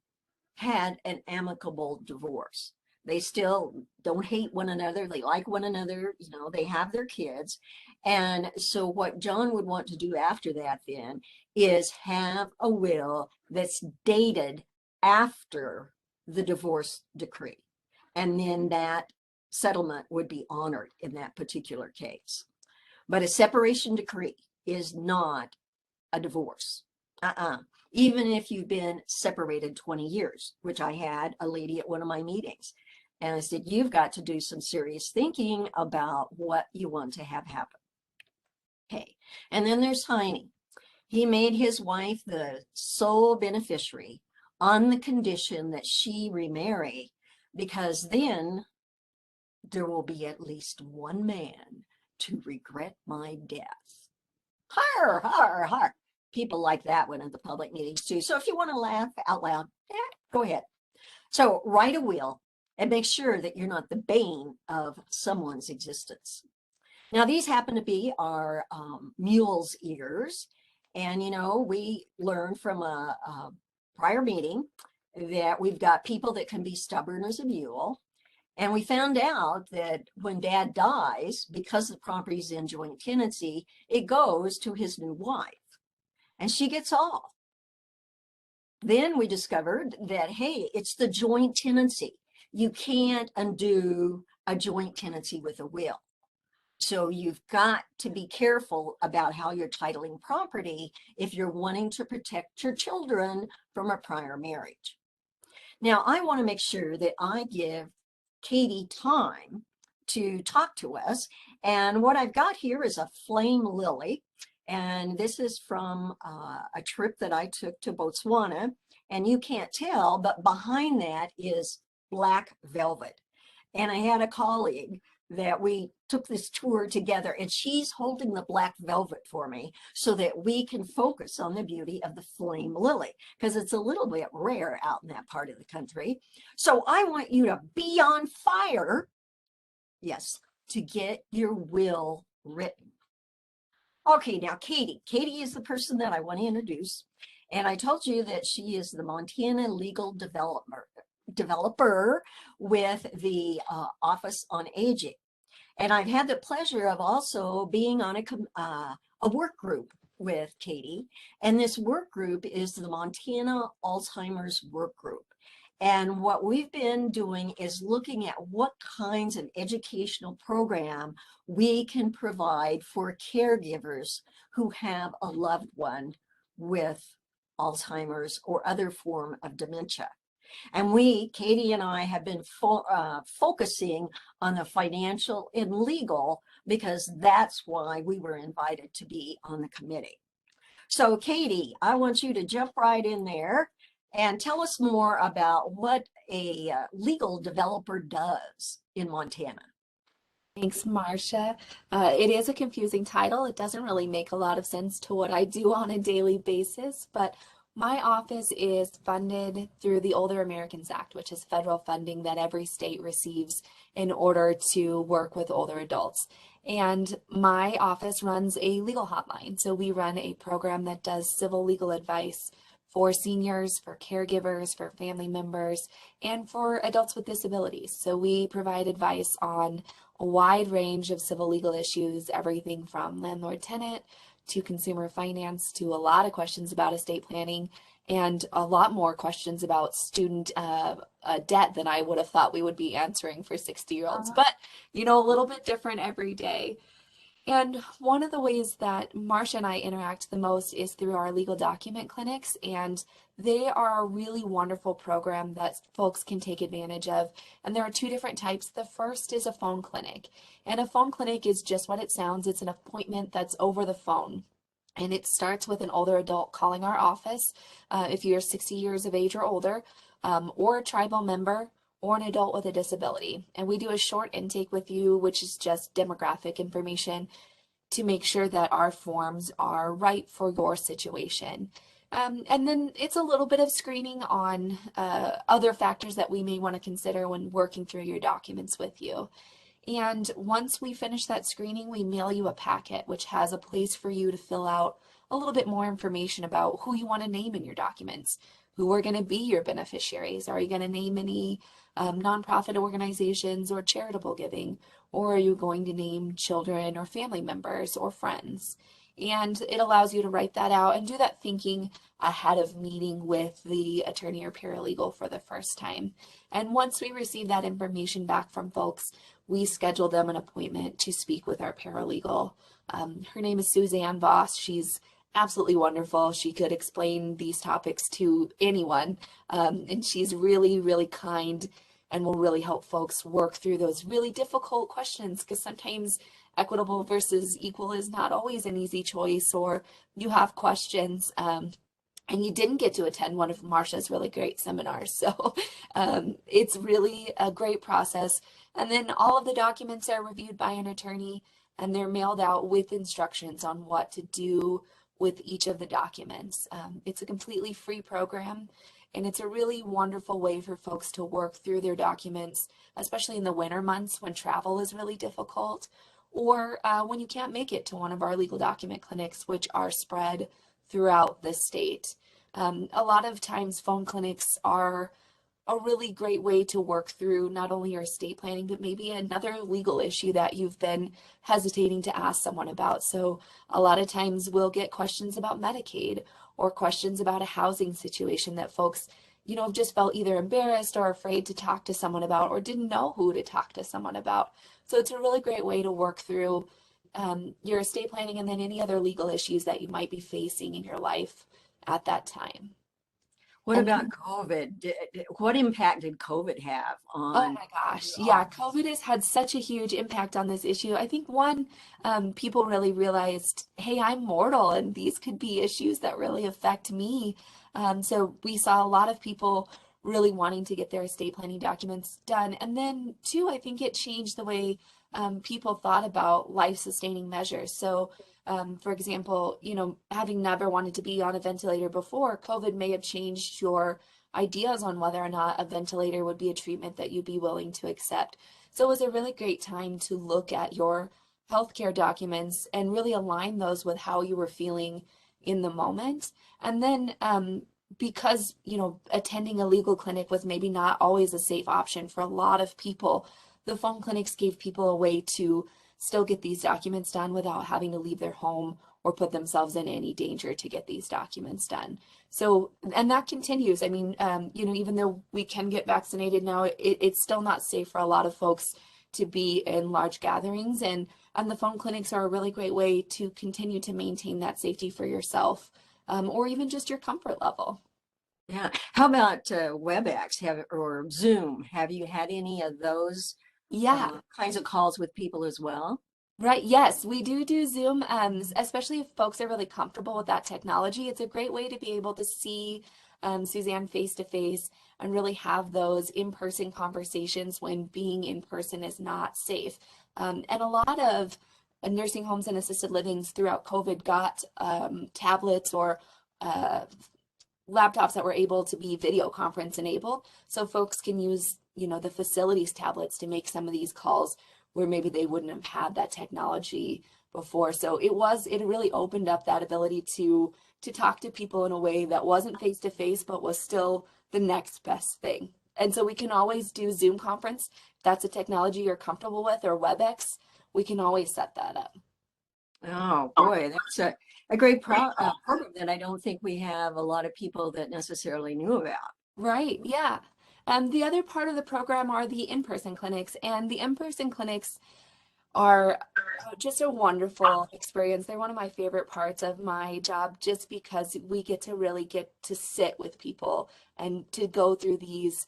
had an amicable divorce. They still don't hate one another. They like one another. You know, they have their kids. And so what John would want to do after that then is have a will that's dated after the divorce decree. And then that settlement would be honored in that particular case. But a separation decree is not a divorce. Even if you've been separated 20 years, which I had a lady at one of my meetings. And I said, you've got to do some serious thinking about what you want to have happen. Okay. And then there's Heine. He made his wife the sole beneficiary on the condition that she remarry, because then there will be at least one man to regret my death. Har, har, har. People like that one at the public meetings too. So if you want to laugh out loud, go ahead. So write a will and make sure that you're not the bane of someone's existence. Now, these happen to be our mule's ears. And, you know, we learned from a prior meeting that we've got people that can be stubborn as a mule. And we found out that when dad dies, because the property's in joint tenancy, it goes to his new wife. And she gets all. Then we discovered that, hey, it's the joint tenancy. You can't undo a joint tenancy with a will. So you've got to be careful about how you're titling property if you're wanting to protect your children from a prior marriage. Now, I want to make sure that I give Katy time to talk to us. And what I've got here is a flame lily. And this is from a trip that I took to Botswana. And you can't tell, but behind that is black velvet. And I had a colleague that we took this tour together, and she's holding the black velvet for me so that we can focus on the beauty of the flame lily, because it's a little bit rare out in that part of the country. So I want you to be on fire, yes, to get your will written. Okay, now Katy. Katy is the person that I want to introduce. And I told you that she is the Montana legal developer with the Office on Aging. And I've had the pleasure of also being on a work group with Katy. And this work group is the Montana Alzheimer's Work Group. And what we've been doing is looking at what kinds of educational program we can provide for caregivers who have a loved one with Alzheimer's or other form of dementia. And Katy and I have been focusing on the financial and legal, because that's why we were invited to be on the committee. So Katy, I want you to jump right in there and tell us more about what a legal developer does in Montana. Thanks, Marcia. It is a confusing title. It doesn't really make a lot of sense to what I do on a daily basis, but My office is funded through the Older Americans Act, which is federal funding that every state receives in order to work with older adults. And my office runs a legal hotline. So we run a program that does civil legal advice for seniors, for caregivers, for family members, and for adults with disabilities. So we provide advice on a wide range of civil legal issues, everything from landlord-tenant to consumer finance to a lot of questions about estate planning and a lot more questions about student debt than I would have thought we would be answering for 60-year-olds. But, you know, a little bit different every day. And one of the ways that Marcia and I interact the most is through our legal document clinics, and they are a really wonderful program that folks can take advantage of. And there are two different types. The first is a phone clinic, and a phone clinic is just what it sounds. It's an appointment that's over the phone. And it starts with an older adult calling our office, if you're 60 years of age or older, or a tribal member, or an adult with a disability. And we do a short intake with you, which is just demographic information to make sure that our forms are right for your situation. And then it's a little bit of screening on other factors that we may want to consider when working through your documents with you. And once we finish that screening, we mail you a packet, which has a place for you to fill out a little bit more information about who you want to name in your documents, who are going to be your beneficiaries. Are you going to name any nonprofit organizations or charitable giving? Or are you going to name children or family members or friends? And it allows you to write that out and do that thinking ahead of meeting with the attorney or paralegal for the first time. And once we receive that information back from folks, we schedule them an appointment to speak with our paralegal. Her name is Suzanne Voss. She's absolutely wonderful. She could explain these topics to anyone, and she's really, really kind and will really help folks work through those really difficult questions, because sometimes equitable versus equal is not always an easy choice, or you have questions and you didn't get to attend one of Marcia's really great seminars. So it's really a great process. And then all of the documents are reviewed by an attorney, and they're mailed out with instructions on what to do with each of the documents. It's a completely free program, and it's a really wonderful way for folks to work through their documents, especially in the winter months when travel is really difficult, or when you can't make it to one of our legal document clinics, which are spread throughout the state. A lot of times phone clinics are a really great way to work through not only your estate planning, but maybe another legal issue that you've been hesitating to ask someone about. So a lot of times we'll get questions about Medicaid or questions about a housing situation that folks, you know, have just felt either embarrassed or afraid to talk to someone about, or didn't know who to talk to someone about. So it's a really great way to work through your estate planning and then any other legal issues that you might be facing in your life at that time. What And about COVID? What impact did COVID have oh on my gosh, your yeah, office? COVID has had such a huge impact on this issue. I think one, people really realized, hey, I'm mortal, and these could be issues that really affect me. So we saw a lot of people really wanting to get their estate planning documents done. And then two, I think it changed the way people thought about life-sustaining measures. So for example, you know, having never wanted to be on a ventilator before, COVID may have changed your ideas on whether or not a ventilator would be a treatment that you'd be willing to accept. So it was a really great time to look at your healthcare documents and really align those with how you were feeling in the moment. And then because, you know, attending a legal clinic was maybe not always a safe option for a lot of people, the phone clinics gave people a way to still get these documents done without having to leave their home or put themselves in any danger to get these documents done. So, and that continues. I mean, you know, even though we can get vaccinated now, it's still not safe for a lot of folks to be in large gatherings. And the phone clinics are a really great way to continue to maintain that safety for yourself, or even just your comfort level. Yeah. How about WebEx or Zoom? Have you had any of those Yeah. kinds of calls with people as well? Right. Yes, we do Zoom, especially if folks are really comfortable with that technology. It's a great way to be able to see Suzanne face to face and really have those in-person conversations when being in person is not safe. And a lot of nursing homes and assisted livings throughout COVID got tablets or uh, laptops that were able to be video conference enabled. So folks can use, the facilities tablets to make some of these calls where maybe they wouldn't have had that technology before. So it really opened up that ability to talk to people in a way that wasn't face to face, but was still the next best thing. And so we can always do Zoom conference. If that's a technology you're comfortable with, or WebEx, we can always set that up. Oh boy, that's a great program that I don't think we have a lot of people that necessarily knew about. Right, yeah. The other part of the program are the in-person clinics, and the in-person clinics are just a wonderful experience. They're one of my favorite parts of my job, just because we get to sit with people and to go through these,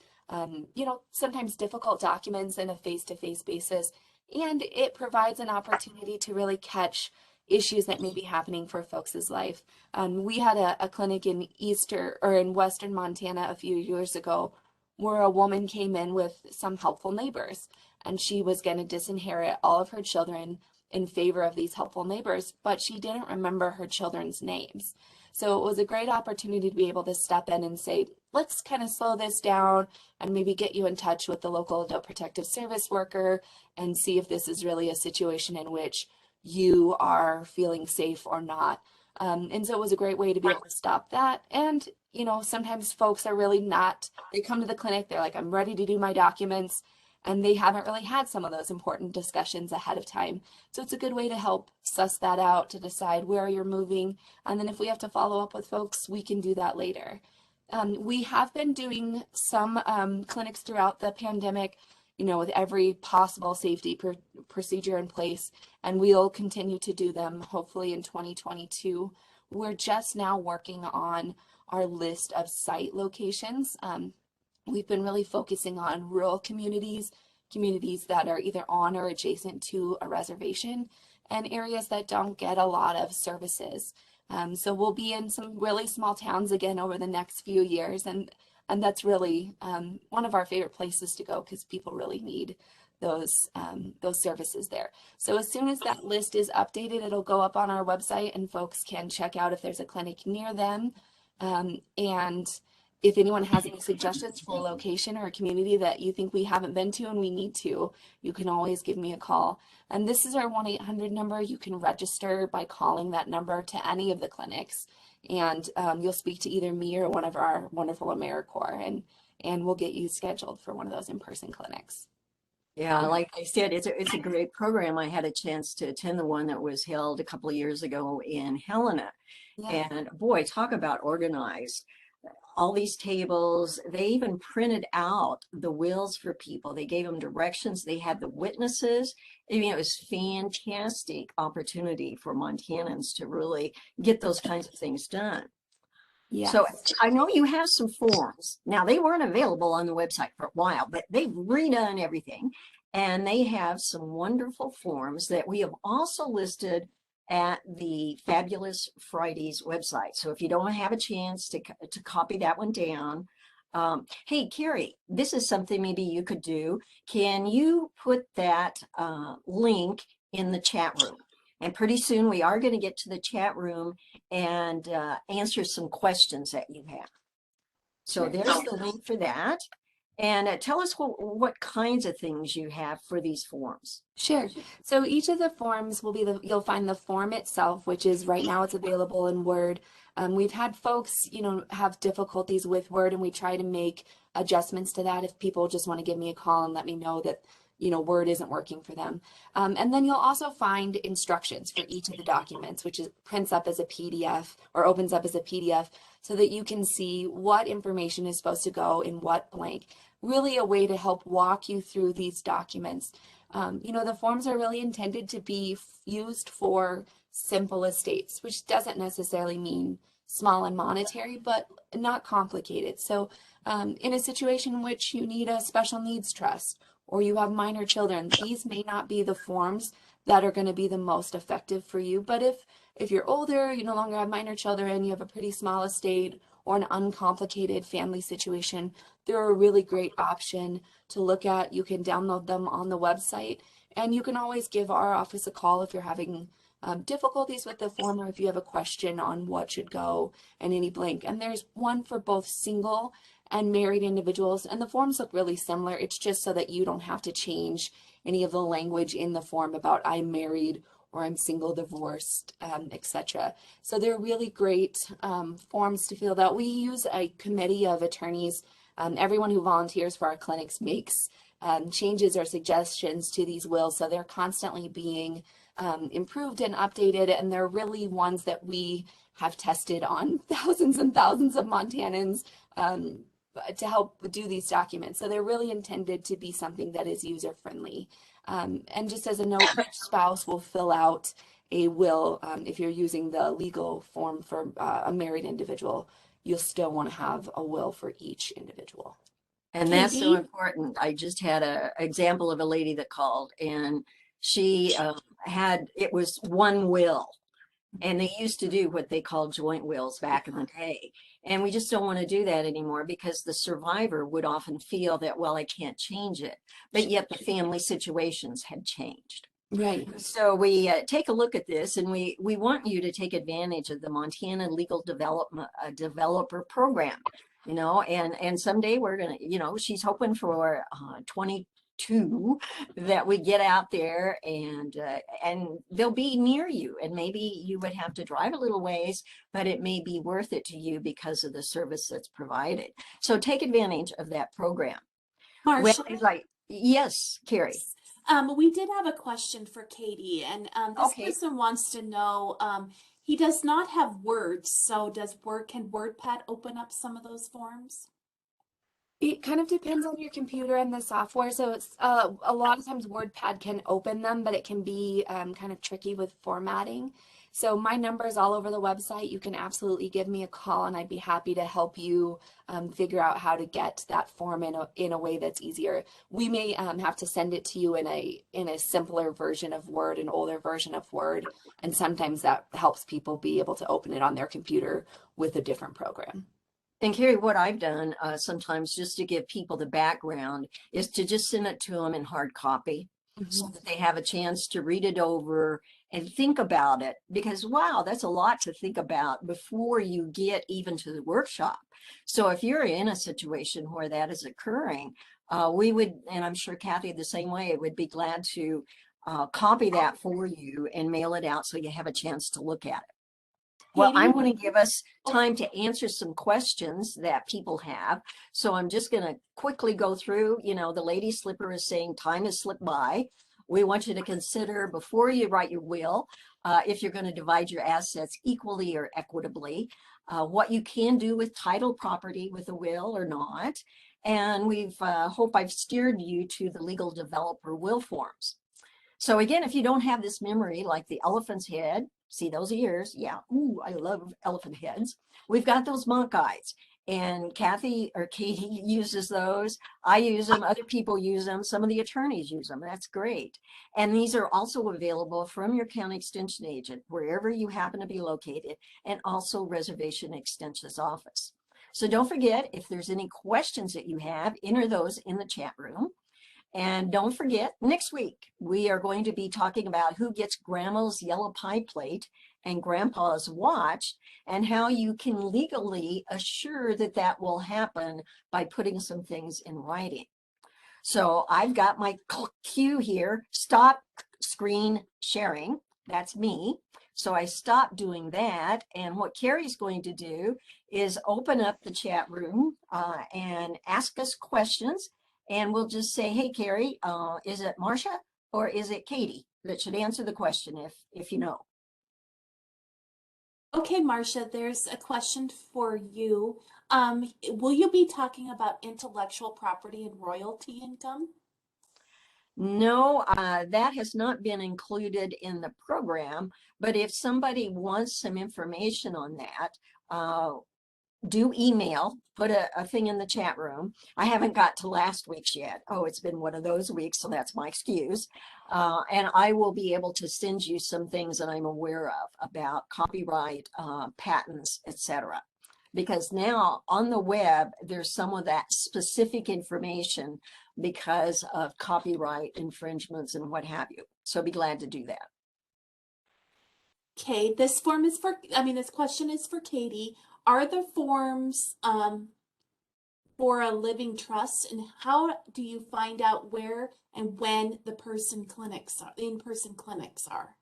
sometimes difficult documents in a face-to-face basis. And it provides an opportunity to really catch issues that may be happening for folks' life. We had a clinic in Western Montana a few years ago where a woman came in with some helpful neighbors, and she was going to disinherit all of her children in favor of these helpful neighbors, but she didn't remember her children's names. So it was a great opportunity to be able to step in and say, let's kind of slow this down and maybe get you in touch with the local adult protective service worker and see if this is really a situation in which you are feeling safe or not. And so it was a great way to be able to stop that. And, sometimes folks are really they come to the clinic, they're like, I'm ready to do my documents, and they haven't really had some of those important discussions ahead of time. So it's a good way to help suss that out, to decide where you're moving. And then if we have to follow up with folks, we can do that later. We have been doing some clinics throughout the pandemic, with every possible safety procedure in place, and we'll continue to do them hopefully in 2022. We're just now working on our list of site locations. We've been really focusing on rural communities that are either on or adjacent to a reservation, and areas that don't get a lot of services. So we'll be in some really small towns again over the next few years, and that's really one of our favorite places to go, because people really need those services there. So as soon as that list is updated, it'll go up on our website, and folks can check out if there's a clinic near them. And if anyone has any suggestions for a location or a community that you think we haven't been to and we need to, you can always give me a call. And this is our 1-800 number. You can register by calling that number to any of the clinics, and you'll speak to either me or one of our wonderful AmeriCorps, and we'll get you scheduled for one of those in-person clinics. Yeah, like I said, it's a great program. I had a chance to attend the one that was held a couple of years ago in Helena. Yeah. And boy, talk about organized. All these tables, they even printed out the wills for people. They gave them directions. They had the witnesses. I mean, it was fantastic opportunity for Montanans to really get those kinds of things done. Yeah. So I know you have some forms. Now, they weren't available on the website for a while, but they've redone everything. And they have some wonderful forms that we have also listed at the Fabulous Fridays website. So if you don't have a chance to copy that one down, hey, Carrie, this is something maybe you could do. Can you put that link in the chat room? And pretty soon we are going to get to the chat room and answer some questions that you have. So Sure. there's the link for that. And tell us what kinds of things you have for these forms. Sure. So each of the forms will be you'll find the form itself, which is right now it's available in Word. We've had folks, have difficulties with Word, and we try to make adjustments to that if people just want to give me a call and let me know that, Word isn't working for them. And then you'll also find instructions for each of the documents, which prints up as a PDF or opens up as a PDF, so that you can see what information is supposed to go in what blank. Really a way to help walk you through these documents. The forms are really intended to be used for simple estates, which doesn't necessarily mean small and monetary, but not complicated. So in a situation in which you need a special needs trust, or you have minor children, these may not be the forms that are going to be the most effective for you. But if you're older, you no longer have minor children, you have a pretty small estate, or an uncomplicated family situation, they're a really great option to look at. You can download them on the website, and you can always give our office a call if you're having difficulties with the form or if you have a question on what should go in any blank. And there's one for both single and married individuals, and the forms look really similar. It's just so that you don't have to change any of the language in the form about I'm married or I'm single, divorced, etc. So they're really great forms to fill out. We use a committee of attorneys. Everyone who volunteers for our clinics makes changes or suggestions to these wills, so they're constantly being improved and updated, and they're really ones that we have tested on thousands and thousands of Montanans to help do these documents. So they're really intended to be something that is user friendly. And just as a note, each spouse will fill out a will. If you're using the legal form for a married individual, you'll still want to have a will for each individual. And that's so Katie? important. I just had an example of a lady that called, and she it was one will. And they used to do what they called joint wills back in the day. And we just don't want to do that anymore because the survivor would often feel that, well, I can't change it. But yet the family situations had changed. Right. So we take a look at this, and we want you to take advantage of the Montana Legal Development Developer Program, you know, and someday we're going to, you know, she's hoping for 22 that we get out there and they'll be near you, and maybe you would have to drive a little ways, but it may be worth it to you because of the service that's provided. So take advantage of that program. Marcia? Well, yes, Carrie. We did have a question for Katie, and this person wants to know, he does not have words, so can WordPad open up some of those forms? It kind of depends on your computer and the software. So it's a lot of times WordPad can open them, but it can be kind of tricky with formatting. So my number is all over the website. You can absolutely give me a call, and I'd be happy to help you figure out how to get that form in a way that's easier. We may have to send it to you in a simpler version of Word, an older version of Word, and sometimes that helps people be able to open it on their computer with a different program. And Carrie, what I've done sometimes just to give people the background is to just send it to them in hard copy so that they have a chance to read it over and think about it, because wow, that's a lot to think about before you get even to the workshop. So if you're in a situation where that is occurring, we would, and I'm sure Kathy the same way, would be glad to copy that for you and mail it out so you have a chance to look at it. Well, I want to give us time to answer some questions that people have. So I'm just going to quickly go through, you know, the lady slipper is saying time has slipped by. We want you to consider before you write your will, if you're going to divide your assets equally or equitably, what you can do with title property with a will or not. And hope I've steered you to the legal developer will forms. So again, if you don't have this memory, like the elephant's head, see those ears? Yeah. Ooh, I love elephant heads. We've got those monk eyes. And Kathy or Katie uses those. I use them. Other people use them. Some of the attorneys use them. That's great. And these are also available from your county extension agent, wherever you happen to be located, and also Reservation Extension's office. So don't forget, if there's any questions that you have, enter those in the chat room. And don't forget, next week, we are going to be talking about who gets grandma's yellow pie plate and grandpa's watch, and how you can legally assure that that will happen by putting some things in writing. So I've got my cue here, stop screen sharing. That's me. So I stopped doing that. And what Carrie's going to do is open up the chat room and ask us questions. And we'll just say, hey, Carrie, is it Marcia or is it Katie that should answer the question if you know? Okay, Marcia, there's a question for you. Will you be talking about intellectual property and royalty income? No, that has not been included in the program, but if somebody wants some information on that, do email, put a thing in the chat room. I haven't got to last week's yet. Oh, it's been one of those weeks, so that's my excuse. And I will be able to send you some things that I'm aware of about copyright, patents, etc. Because now on the web, there's some of that specific information because of copyright infringements and what have you. So be glad to do that. Okay, this form is for, this question is for Katie. Are the forms for a living trust, and how do you find out where and when the in-person clinics are?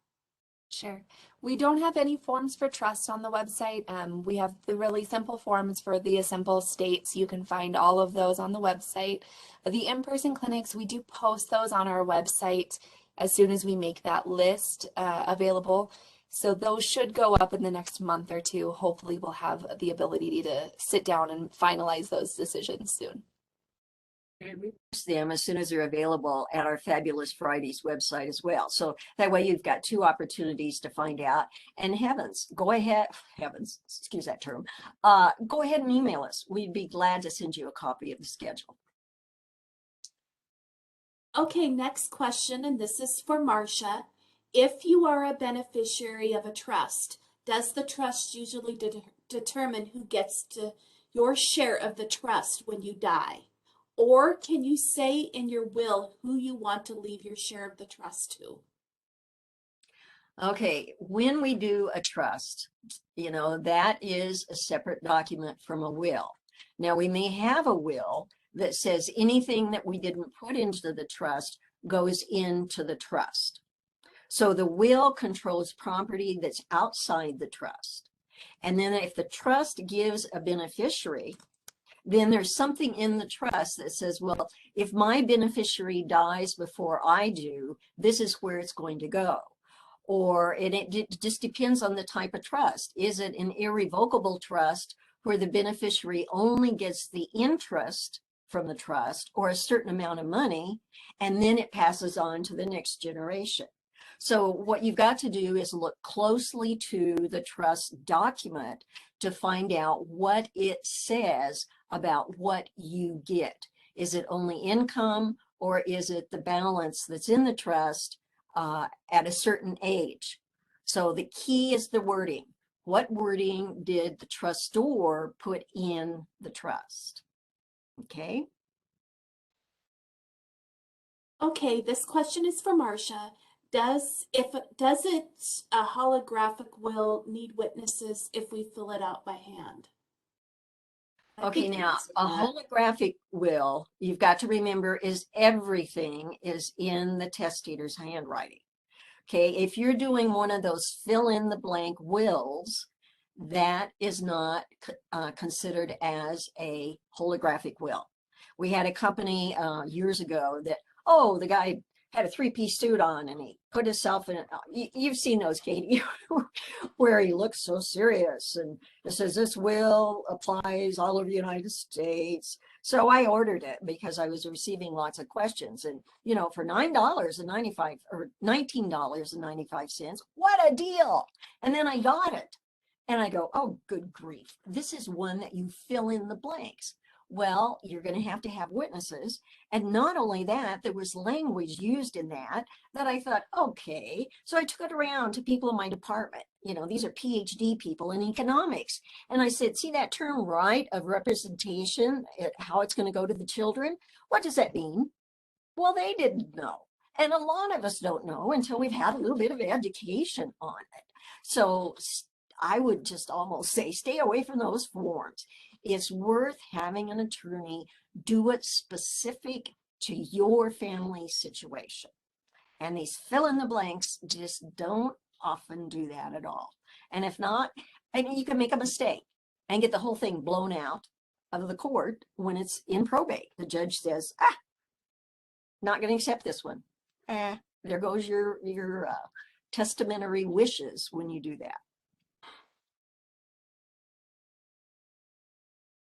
Sure. We don't have any forms for trust on the website. We have the really simple forms for the simple states. You can find all of those on the website. The in-person clinics, we do post those on our website as soon as we make that list available. So those should go up in the next month or two. Hopefully we'll have the ability to sit down and finalize those decisions soon. And we post them as soon as they're available at our Fabulous Fridays website as well. So that way you've got two opportunities to find out. And go ahead, excuse that term, go ahead and email us. We'd be glad to send you a copy of the schedule. Okay, next question, and this is for Marcia. If you are a beneficiary of a trust, does the trust usually determine who gets to your share of the trust when you die? Or can you say in your will who you want to leave your share of the trust to? Okay, when we do a trust, that is a separate document from a will. Now, we may have a will that says anything that we didn't put into the trust goes into the trust. So the will controls property that's outside the trust. And then if the trust gives a beneficiary, then there's something in the trust that says, well, if my beneficiary dies before I do, this is where it's going to go. Or it just depends on the type of trust. Is it an irrevocable trust where the beneficiary only gets the interest from the trust or a certain amount of money, and then it passes on to the next generation? So what you've got to do is look closely to the trust document to find out what it says about what you get. Is it only income, or is it the balance that's in the trust at a certain age? So the key is the wording. What wording did the trustor put in the trust? Okay. Okay, this question is for Marcia. Does it a holographic will need witnesses if we fill it out by hand? Okay, now a holographic will, you've got to remember, is everything is in the testator's handwriting. Okay, if you're doing one of those fill in the blank wills, that is not considered as a holographic will. We had a company years ago that, the guy had a three-piece suit on and he put himself in, you've seen those, Katie, where he looks so serious and it says this will applies all over the United States. So I ordered it because I was receiving lots of questions, and for $9.95 or $19.95, what a deal. And then I got it and I go, oh, good grief, this is one that you fill in the blanks. Well, you're going to have witnesses. And not only that, there was language used in that I thought, okay. So I took it around to people in my department. These are PhD people in economics. And I said, see that term, right of representation, how it's going to go to the children? What does that mean? Well, they didn't know. And a lot of us don't know until we've had a little bit of education on it. So I would just almost say, stay away from those forms. It's worth having an attorney do it specific to your family situation. And these fill in the blanks just don't often do that at all. And if not, I mean, you can make a mistake and get the whole thing blown out of the court when it's in probate. The judge says, not going to accept this one. There goes your testamentary wishes when you do that.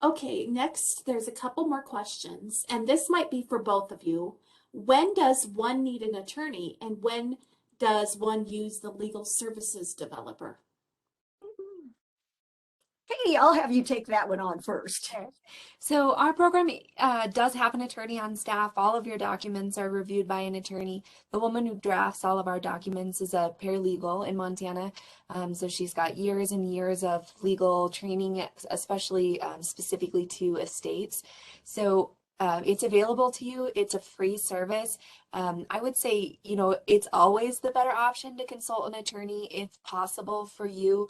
Okay, next, there's a couple more questions, and this might be for both of you. When does one need an attorney, and when does one use the legal services developer? Katie, I'll have you take that one on first. So our program does have an attorney on staff. All of your documents are reviewed by an attorney. The woman who drafts all of our documents is a paralegal in Montana. So she's got years and years of legal training, especially specifically to estates. So It's available to you. It's a free service. I would say, it's always the better option to consult an attorney if possible for you,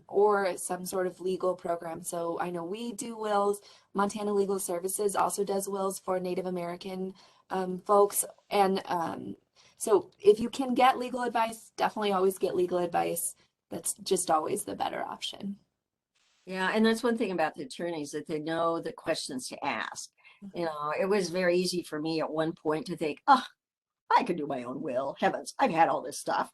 or some sort of legal program. So I know we do wills. Montana Legal Services also does wills for Native American folks. And so if you can get legal advice, definitely always get legal advice. That's just always the better option. Yeah, and that's one thing about the attorneys, that they know the questions to ask. It was very easy for me at one point to think, oh, I could do my own will. Heavens, I've had all this stuff.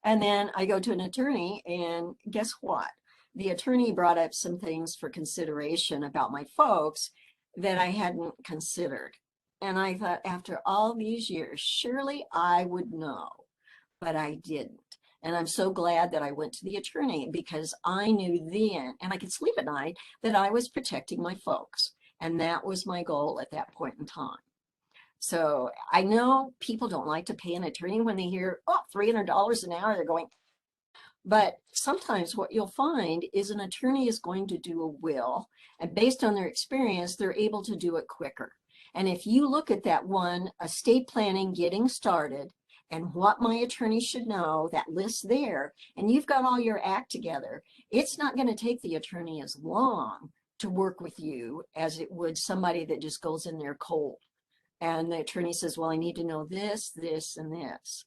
And then I go to an attorney, and guess what? The attorney brought up some things for consideration about my folks that I hadn't considered. And I thought, after all these years, surely I would know, but I didn't. And I'm so glad that I went to the attorney, because I knew then, and I could sleep at night, that I was protecting my folks. And that was my goal at that point in time. So I know people don't like to pay an attorney when they hear, oh, $300 an hour, they're going. But sometimes what you'll find is an attorney is going to do a will, and based on their experience, they're able to do it quicker. And if you look at that one, estate planning getting started, and what my attorney should know, that list there, and you've got all your act together, it's not going to take the attorney as long to work with you as it would somebody that just goes in there cold. And the attorney says, well, I need to know this, this, and this.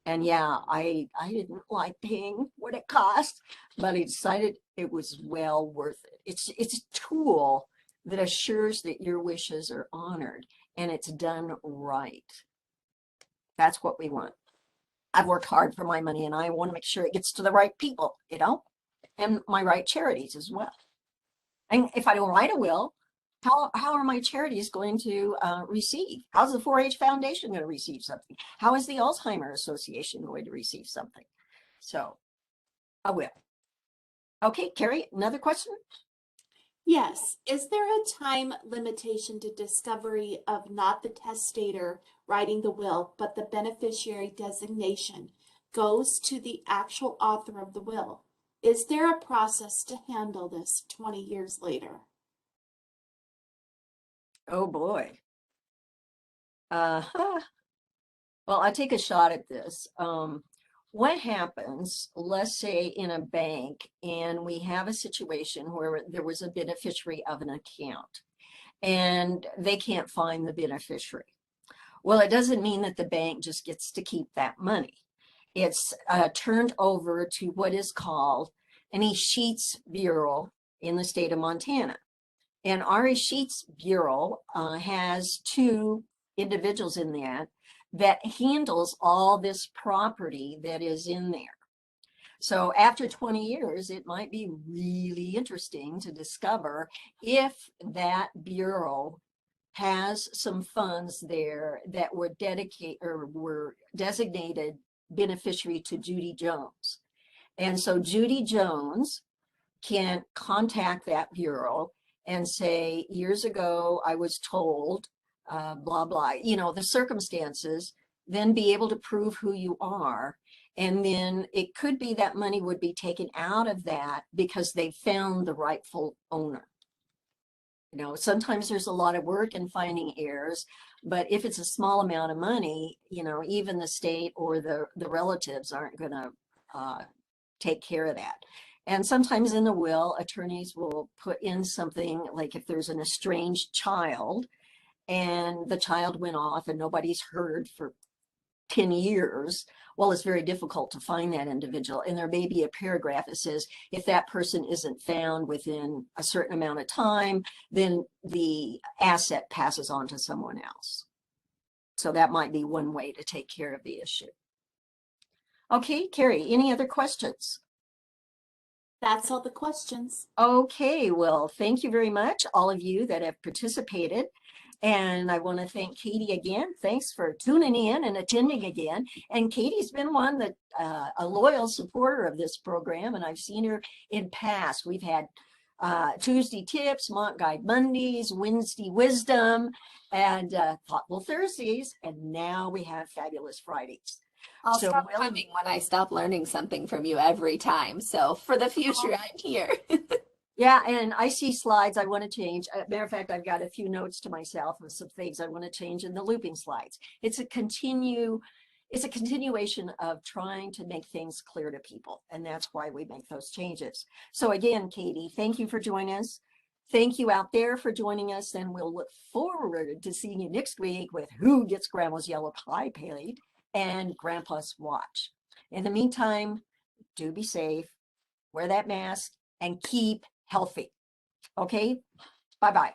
And yeah, I didn't like paying what it cost, but I decided it was well worth it. It's a tool that assures that your wishes are honored and it's done right. That's what we want. I've worked hard for my money, and I want to make sure it gets to the right people, and my right charities as well. And if I don't write a will, how are my charities going to receive? How's the 4-H Foundation going to receive something? How is the Alzheimer's Association going to receive something? So, I will. Okay, Carrie, another question? Yes. Is there a time limitation to discovery of not the testator writing the will, but the beneficiary designation goes to the actual author of the will? Is there a process to handle this 20 years later? Oh boy. Well, I'll take a shot at this. What happens, let's say in a bank, and we have a situation where there was a beneficiary of an account and they can't find the beneficiary. Well, it doesn't mean that the bank just gets to keep that money. It's turned over to what is called an escheats bureau in the state of Montana. And our escheats bureau has 2 individuals in that handles all this property that is in there. So after 20 years, it might be really interesting to discover if that bureau has some funds there that were designated beneficiary to Judy Jones. And so Judy Jones can contact that bureau and say, years ago, I was told, blah, blah, the circumstances, then be able to prove who you are. And then it could be that money would be taken out of that because they found the rightful owner. Sometimes there's a lot of work in finding heirs, but if it's a small amount of money, even the state or the relatives aren't going to take care of that. And sometimes in the will, attorneys will put in something like if there's an estranged child and the child went off and nobody's heard for 10 years, well, it's very difficult to find that individual. And there may be a paragraph that says, if that person isn't found within a certain amount of time, then the asset passes on to someone else. So that might be one way to take care of the issue. Okay, Carrie, any other questions? That's all the questions. Okay, well, thank you very much, all of you that have participated. And I want to thank Katy again. Thanks for tuning in and attending again. And Katy's been one that a loyal supporter of this program, and I've seen her in past. We've had Tuesday tips, Mont Guide Mondays, Wednesday wisdom, and thoughtful Thursdays, and now we have fabulous Fridays. I'll stop coming when I stop learning something from you every time. So for the future, I'm here. Yeah, and I see slides I want to change. Matter of fact, I've got a few notes to myself of some things I want to change in the looping slides. It's a continuation of trying to make things clear to people, and that's why we make those changes. So again, Katy, thank you for joining us. Thank you out there for joining us, and we'll look forward to seeing you next week with who gets Grandma's yellow pie plate and Grandpa's watch. In the meantime, do be safe, wear that mask, and keep healthy. Okay? Bye-bye.